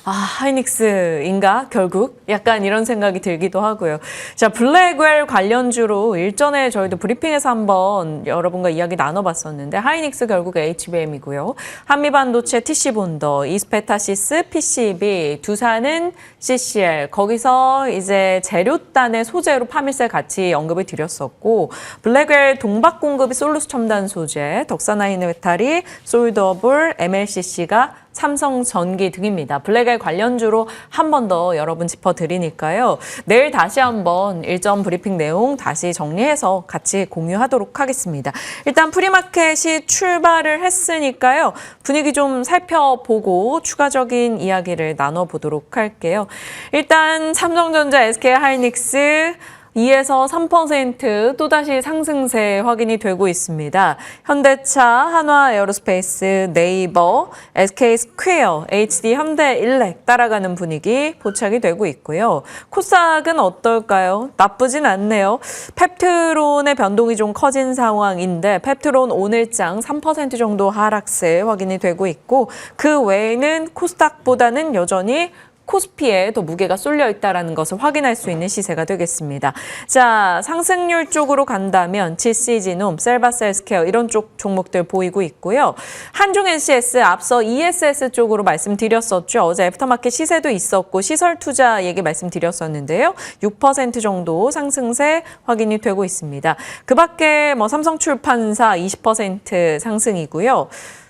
하이닉스인가 결국 약간 이런 생각이 들기도 하고요. 자, 블랙웰 관련주로 일전에 저희도 브리핑에서 한번 여러분과 이야기 나눠봤었는데 하이닉스 결국 HBM이고요. 한미반도체 TC본더, 이스페타시스 PCB, 두산은 CCL 거기서 이제 재료단의 소재로 파밀셀 같이 언급을 드렸었고 블랙웰 동박 공급이 솔루스 첨단 소재, 덕사나이노메탈이 솔더블, MLCC가 삼성전기 등입니다. 블랙웰 관련주로 한 번 더 여러분 짚어드리니까요. 내일 다시 한번 일정 브리핑 내용 다시 정리해서 같이 공유하도록 하겠습니다. 일단 프리마켓이 출발을 했으니까요. 분위기 좀 살펴보고 추가적인 이야기를 나눠보도록 할게요. 일단 삼성전자, SK하이닉스 2에서 3% 또다시 상승세 확인이 되고 있습니다. 현대차, 한화에어로스페이스, 네이버, SK스퀘어, HD 현대일렉 따라가는 분위기 포착이 되고 있고요. 코스닥은 어떨까요? 나쁘진 않네요. 펩트론의 변동이 좀 커진 상황인데 펩트론 오늘장 3% 정도 하락세 확인이 되고 있고 그 외에는 코스닥보다는 여전히 코스피에 더 무게가 쏠려 있다는 것을 확인할 수 있는 시세가 되겠습니다. 자, 상승률 쪽으로 간다면 GC지놈, 셀바셀스케어 이런 쪽 종목들 보이고 있고요. 한중 NCS 앞서 ESS 쪽으로 말씀드렸었죠. 어제 애프터마켓 시세도 있었고 시설 투자 얘기 말씀드렸었는데요. 6% 정도 상승세 확인이 되고 있습니다. 그 밖에 삼성출판사 20% 상승이고요.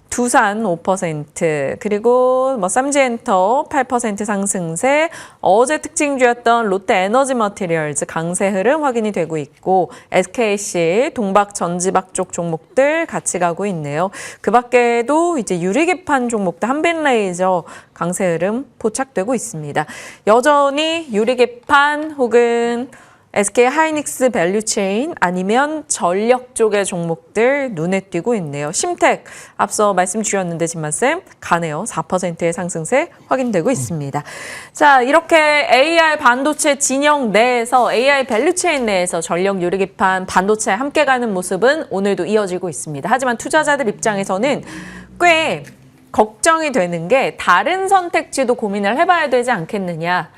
두산 5%, 그리고 삼지엔터 8% 상승세, 어제 특징주였던 롯데에너지머티리얼즈 강세 흐름 확인이 되고 있고 SKC, 동박, 전지박 쪽 종목들 같이 가고 있네요. 그 밖에도 이제 유리기판 종목들 한빛레이저 강세 흐름 포착되고 있습니다. 여전히 유리기판 혹은 SK하이닉스 밸류체인 아니면 전력 쪽의 종목들 눈에 띄고 있네요. 심텍 앞서 말씀 주셨는데 진만쌤 가네요. 4%의 상승세 확인되고 있습니다. 자, 이렇게 AI 반도체 진영 내에서 AI 밸류체인 내에서 전력 유리기판 반도체 함께 가는 모습은 오늘도 이어지고 있습니다. 하지만 투자자들 입장에서는 꽤 걱정이 되는 게 다른 선택지도 고민을 해봐야 되지 않겠느냐.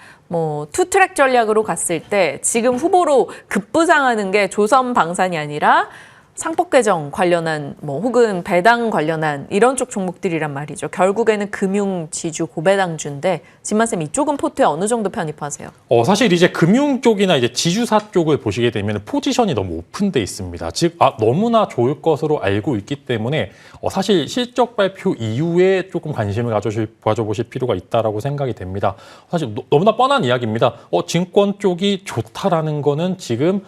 투트랙 전략으로 갔을 때 지금 후보로 급부상하는 게 조선 방산이 아니라 상법개정 관련한 혹은 배당 관련한 이런 쪽 종목들이란 말이죠. 결국에는 금융 지주 고배당주인데 진만쌤 이쪽은 포트에 어느 정도 편입하세요? 사실 이제 금융 쪽이나 이제 지주사 쪽을 보시게 되면 포지션이 너무 오픈돼 있습니다. 즉 너무나 좋을 것으로 알고 있기 때문에 사실 실적 발표 이후에 조금 관심을 가져보실 필요가 있다라고 생각이 됩니다. 사실 너무나 뻔한 이야기입니다. 증권 쪽이 좋다라는 거는 지금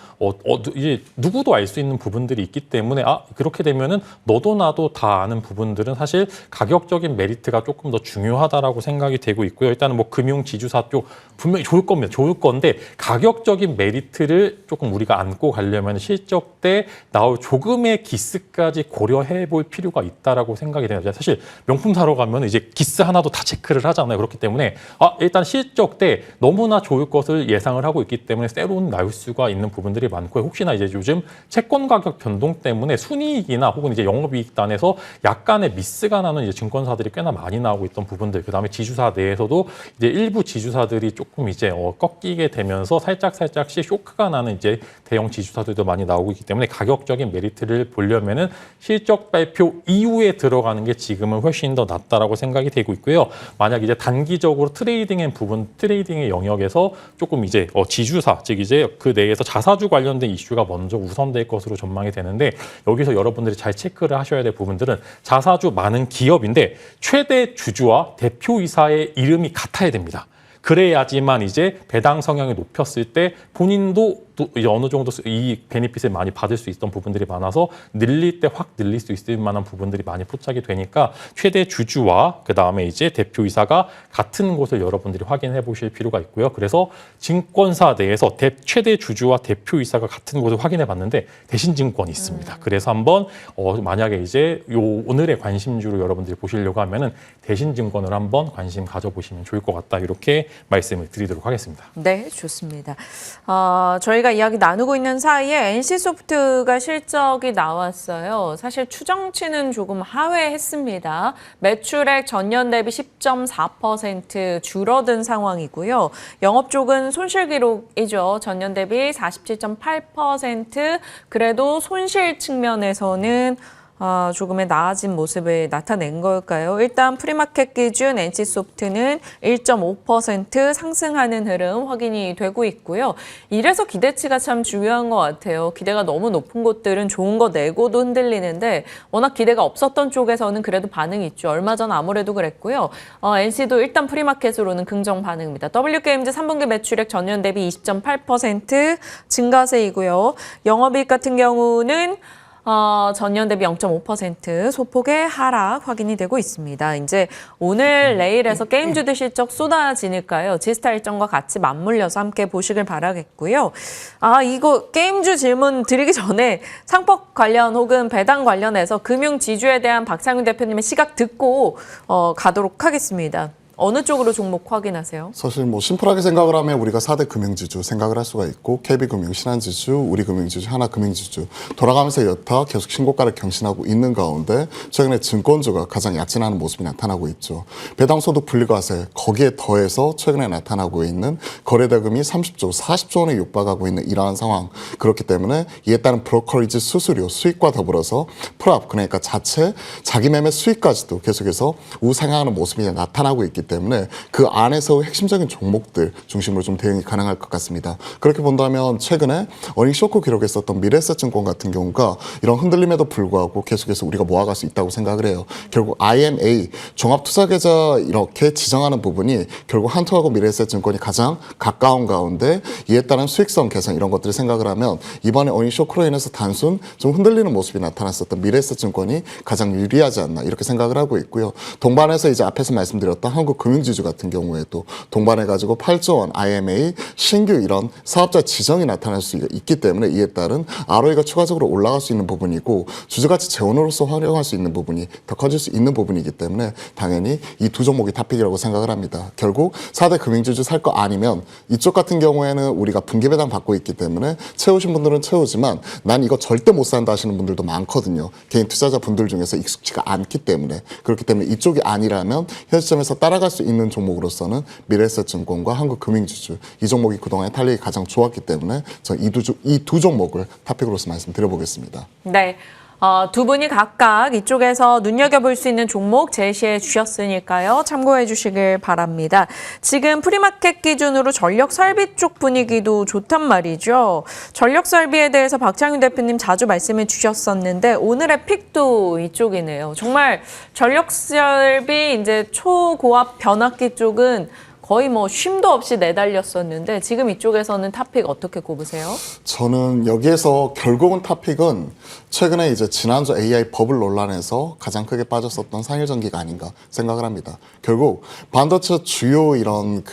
이제 누구도 알 수 있는 부분들이 있기 때문에 그렇게 되면은 너도 나도 다 아는 부분들은 사실 가격적인 메리트가 조금 더 중요하다라고 생각이 되고 있고요. 일단은 금융 지주사 쪽 분명히 좋을 겁니다. 좋을 건데 가격적인 메리트를 조금 우리가 안고 가려면 실적 때 나올 조금의 기스까지 고려해 볼 필요가 있다라고 생각이 됩니다. 사실 명품 사러 가면 이제 기스 하나도 다 체크를 하잖아요. 그렇기 때문에 일단 실적 때 너무나 좋을 것을 예상을 하고 있기 때문에 새로운 나올 수가 있는 부분들이 많고요. 혹시나 이제 요즘 채권 가격 변동 때문에 순이익이나 혹은 이제 영업이익단에서 약간의 미스가 나는 이제 증권사들이 꽤나 많이 나오고 있던 부분들, 그다음에 지주사 내에서도 이제 일부 지주사들이 조금 이제 꺾이게 되면서 살짝씩 쇼크가 나는 이제 대형 지주사들도 많이 나오고 있기 때문에 가격적인 메리트를 보려면은 실적 발표 이후에 들어가는 게 지금은 훨씬 더 낫다라고 생각이 되고 있고요. 만약 이제 단기적으로 트레이딩의 영역에서 조금 이제 지주사, 즉 이제 그 내에서 자사주 관련된 이슈가 먼저 우선될 것으로 전망이 되는데 여기서 여러분들이 잘 체크를 하셔야 될 부분들은 자사주 많은 기업인데 최대 주주와 대표이사의 이름이 같아야 됩니다. 그래야지만 이제 배당 성향이 높였을 때 본인도 또 이제 어느 정도 이 베니핏을 많이 받을 수 있던 부분들이 많아서 늘릴 때 확 늘릴 수 있을 만한 부분들이 많이 포착이 되니까 최대 주주와 그 다음에 이제 대표이사가 같은 곳을 여러분들이 확인해 보실 필요가 있고요. 그래서 증권사 내에서 최대 주주와 대표이사가 같은 곳을 확인해 봤는데 대신증권이 있습니다. 그래서 한번 만약에 이제 오늘의 관심주로 여러분들이 보시려고 하면은 대신증권을 한번 관심 가져보시면 좋을 것 같다. 이렇게 말씀을 드리도록 하겠습니다. 네, 좋습니다. 저희가 저희가 이야기 나누고 있는 사이에 NC소프트가 실적이 나왔어요. 사실 추정치는 조금 하회했습니다. 매출액 전년 대비 10.4% 줄어든 상황이고요. 영업 쪽은 손실 기록이죠. 전년 대비 47.8%. 그래도 손실 측면에서는 조금의 나아진 모습을 나타낸 걸까요? 일단 프리마켓 기준 NC소프트는 1.5% 상승하는 흐름 확인이 되고 있고요. 이래서 기대치가 참 중요한 것 같아요. 기대가 너무 높은 곳들은 좋은 거 내고도 흔들리는데 워낙 기대가 없었던 쪽에서는 그래도 반응이 있죠. 얼마 전 아무래도 그랬고요. NC도 일단 프리마켓으로는 긍정 반응입니다. W게임즈 3분기 매출액 전년 대비 20.8% 증가세이고요. 영업이익 같은 경우는 전년 대비 0.5% 소폭의 하락 확인이 되고 있습니다. 이제 오늘 내일에서 게임주들 실적 쏟아지니까요. 지스타 일정과 같이 맞물려서 함께 보시길 바라겠고요. 이거 게임주 질문 드리기 전에 상법 관련 혹은 배당 관련해서 금융 지주에 대한 박상윤 대표님의 시각 듣고 가도록 하겠습니다. 어느 쪽으로 종목 확인하세요? 사실 뭐 심플하게 생각을 하면 우리가 4대 금융지주 생각을 할 수가 있고 KB금융, 신한지주, 우리금융지주, 하나금융지주 돌아가면서 여타 계속 신고가를 경신하고 있는 가운데 최근에 증권주가 가장 약진하는 모습이 나타나고 있죠. 배당소득 분리과세 거기에 더해서 최근에 나타나고 있는 거래대금이 30조, 40조 원에 육박하고 있는 이러한 상황. 그렇기 때문에 이에 따른 브로커리지 수수료 수익과 더불어서 프랍 그러니까 자기 매매 수익까지도 계속해서 우상향하는 모습이 나타나고 있기 때문에 그 안에서 핵심적인 종목들 중심으로 좀 대응이 가능할 것 같습니다. 그렇게 본다면 최근에 어닝 쇼크 기록했었던 미래에셋증권 같은 경우가 이런 흔들림에도 불구하고 계속해서 우리가 모아갈 수 있다고 생각을 해요. 결국 IMA 종합투자계좌 이렇게 지정하는 부분이 결국 한투하고 미래에셋증권이 가장 가까운 가운데 이에 따른 수익성 개선 이런 것들을 생각을 하면 이번에 어닝 쇼크로 인해서 단순 좀 흔들리는 모습이 나타났었던 미래에셋증권이 가장 유리하지 않나 이렇게 생각을 하고 있고요. 동반해서 이제 앞에서 말씀드렸던 한국금융지주 같은 경우에도 동반해가지고 8조 원 IMA 신규 이런 사업자 지정이 나타날 수 있기 때문에 이에 따른 ROE가 추가적으로 올라갈 수 있는 부분이고 주주가치 재원으로서 활용할 수 있는 부분이 더 커질 수 있는 부분이기 때문에 당연히 이 두 종목이 탑픽이라고 생각을 합니다. 결국 4대 금융지주 살 거 아니면 이쪽 같은 경우에는 우리가 분기배당 받고 있기 때문에 채우신 분들은 채우지만 난 이거 절대 못 산다 하시는 분들도 많거든요. 개인 투자자 분들 중에서 익숙치가 않기 때문에 그렇기 때문에 이쪽이 아니라면 현 시점에서 따라갈 수 있는 종목으로서는 미래에셋증권과 한국금융지주 이 종목이 그동안의 탄력이 가장 좋았기 때문에 저 이 두 종목을 탑픽으로서 말씀드려보겠습니다. 네. 두 분이 각각 이쪽에서 눈여겨볼 수 있는 종목 제시해 주셨으니까요. 참고해 주시길 바랍니다. 지금 프리마켓 기준으로 전력 설비 쪽 분위기도 좋단 말이죠. 전력 설비에 대해서 박창윤 대표님 자주 말씀해 주셨었는데 오늘의 픽도 이쪽이네요. 정말 전력 설비 이제 초고압 변압기 쪽은 거의 뭐 쉼도 없이 내달렸었는데 지금 이쪽에서는 탑픽 어떻게 꼽으세요? 저는 여기에서 결국은 탑픽은 최근에 이제 지난주 AI 버블 논란에서 가장 크게 빠졌었던 상일전기가 아닌가 생각을 합니다. 결국 반도체 주요 이런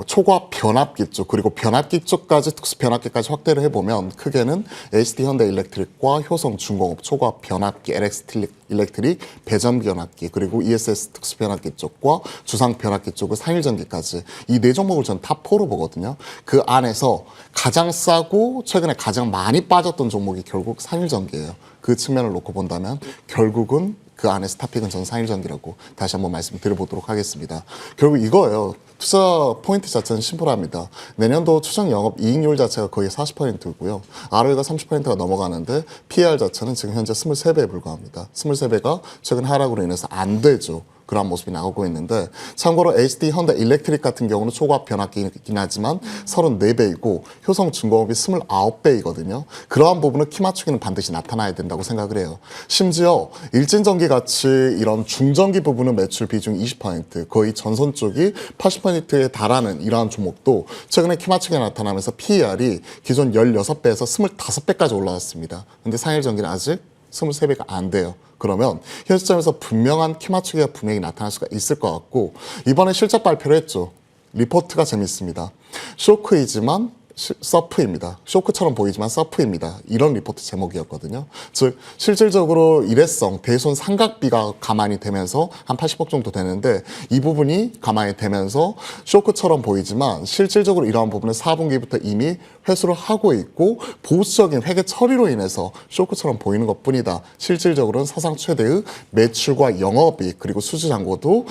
초고압 변압기 쪽 그리고 변압기 쪽까지 특수 변압기까지 확대를 해보면 크게는 ST 현대일렉트릭과 효성중공업 초고압 변압기 LX 일렉트릭 배전 변압기 그리고 ESS 특수 변압기 쪽과 주상 변압기 쪽의 상일전기까지 이 네 종목을 전 탑4로 보거든요. 그 안에서 가장 싸고 최근에 가장 많이 빠졌던 종목이 결국 상일전기예요. 그 측면을 놓고 본다면 결국은 그 안에서 탑픽은 저는 상일전기라고 다시 한번 말씀드려보도록 하겠습니다. 결국 이거예요. 투자 포인트 자체는 심플합니다. 내년도 추정 영업 이익률 자체가 거의 40%고요. ROE가 30%가 넘어가는데 PER 자체는 지금 현재 23배에 불과합니다. 23배가 최근 하락으로 인해서 안 되죠. 그런 모습이 나오고 있는데 참고로 HD 현대 일렉트릭 같은 경우는 초고압 변압기이긴 하지만 34배이고 효성중공업이 29배이거든요. 그러한 부분은 키 맞추기는 반드시 나타나야 된다고 생각을 해요. 심지어 일진전기 같이 이런 중전기 부분은 매출 비중 20% 거의 전선 쪽이 80%에 달하는 이러한 종목도 최근에 키 맞추기가 나타나면서 PER이 기존 16배에서 25배까지 올라왔습니다. 근데 상일전기는 아직 23배가 안 돼요. 그러면 현 시점에서 분명한 키 맞추기가 분명히 나타날 수가 있을 것 같고 이번에 실적 발표를 했죠. 리포트가 재밌습니다. 쇼크이지만 서프입니다. 쇼크처럼 보이지만 서프입니다. 이런 리포트 제목이었거든요. 즉 실질적으로 일회성 대손 상각비가 가만히 되면서 한 80억 정도 되는데 이 부분이 가만히 되면서 쇼크처럼 보이지만 실질적으로 이러한 부분은 4분기부터 이미 회수를 하고 있고 보수적인 회계 처리로 인해서 쇼크처럼 보이는 것뿐이다. 실질적으로는 사상 최대의 매출과 영업이익 그리고 수주잔고도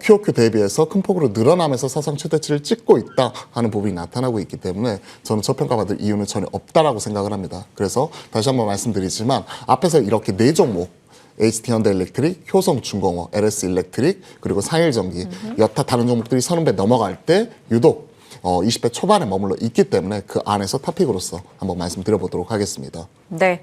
QOQ 대비해서 큰 폭으로 늘어나면서 사상 최대치를 찍고 있다 하는 부분이 나타나고 있기 때문에 저는 저평가받을 이유는 전혀 없다라고 생각을 합니다. 그래서 다시 한번 말씀드리지만 앞에서 이렇게 4종목 HT현대일렉트릭, 효성중공업, LS일렉트릭 그리고 상일전기 여타 다른 종목들이 30배 넘어갈 때 유독 20배 초반에 머물러 있기 때문에 그 안에서 탑픽으로서 한번 말씀드려보도록 하겠습니다. 네.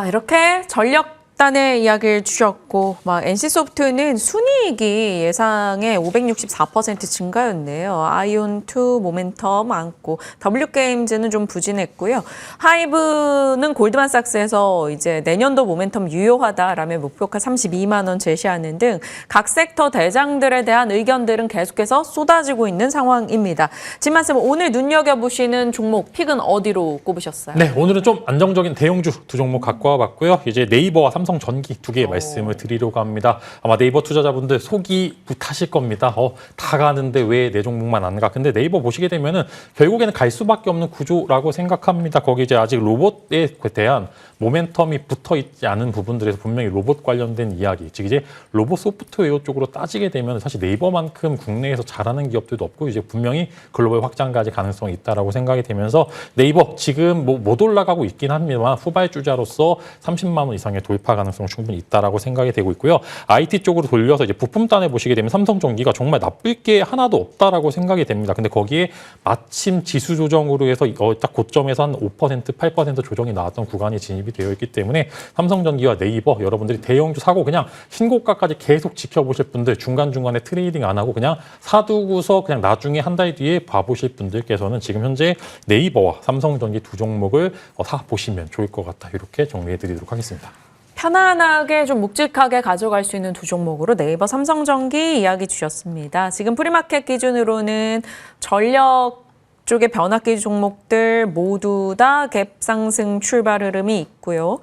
이렇게 전력단의 이야기를 주셨고, NC소프트는 순이익이 예상의 564% 증가였네요. 아이온2 모멘텀 안고, W게임즈는 좀 부진했고요. 하이브는 골드만삭스에서 이제 내년도 모멘텀 유효하다라며 목표가 32만 원 제시하는 등 각 섹터 대장들에 대한 의견들은 계속해서 쏟아지고 있는 상황입니다. 진말씀 오늘 눈여겨보시는 종목 픽은 어디로 꼽으셨어요? 네, 오늘은 좀 안정적인 대형주 두 종목 갖고 와봤고요. 이제 네이버와 삼성전기 두 개의 말씀을 드리려고 합니다. 아마 네이버 투자자분들 속이 타실 겁니다. 다 가는데 왜 내 종목만 안 가? 근데 네이버 보시게 되면은 결국에는 갈 수밖에 없는 구조라고 생각합니다. 거기 이제 아직 로봇에 대한 모멘텀이 붙어 있지 않은 부분들에서 분명히 로봇 관련된 이야기, 즉 이제 로봇 소프트웨어 쪽으로 따지게 되면 사실 네이버만큼 국내에서 잘하는 기업들도 없고 이제 분명히 글로벌 확장까지 가능성이 있다라고 생각이 되면서 네이버 지금 못 올라가고 있긴 합니다만 후발주자로서 30만 원 이상의 돌파 가능성 충분히 있다라고 생각이 되고 있고요. IT 쪽으로 돌려서 이제 부품단에 보시게 되면 삼성전기가 정말 나쁠 게 하나도 없다라고 생각이 됩니다. 근데 거기에 마침 지수 조정으로 해서 딱 고점에서 한 5%, 8% 조정이 나왔던 구간이 진입이 되어 있기 때문에 삼성전기와 네이버 여러분들이 대형주 사고 그냥 신고가까지 계속 지켜보실 분들 중간중간에 트레이딩 안 하고 그냥 사두고서 그냥 나중에 한 달 뒤에 봐보실 분들께서는 지금 현재 네이버와 삼성전기 두 종목을 사보시면 좋을 것 같다. 이렇게 정리해 드리도록 하겠습니다. 편안하게 좀 묵직하게 가져갈 수 있는 두 종목으로 네이버, 삼성전기 이야기 주셨습니다. 지금 프리마켓 기준으로는 전력 쪽의 변화기 종목들 모두 다 갭 상승 출발 흐름이 있고요.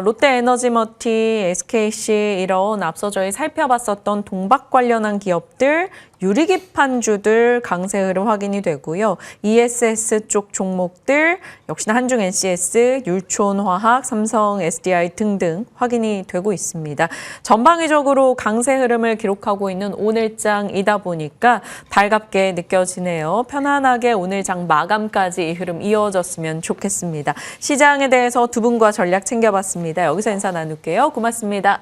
롯데에너지머티, SKC 이런 앞서 저희 살펴봤었던 동박 관련한 기업들, 유리기판주들 강세 흐름 확인이 되고요. ESS 쪽 종목들 역시나 한중 NCS, 율촌화학, 삼성 SDI 등등 확인이 되고 있습니다. 전방위적으로 강세 흐름을 기록하고 있는 오늘장이다 보니까 달갑게 느껴지네요. 편안하게 오늘 장 마감까지 이 흐름 이어졌으면 좋겠습니다. 시장에 대해서 두 분과 전략 챙겨봤습니다. 여기서 인사 나눌게요. 고맙습니다.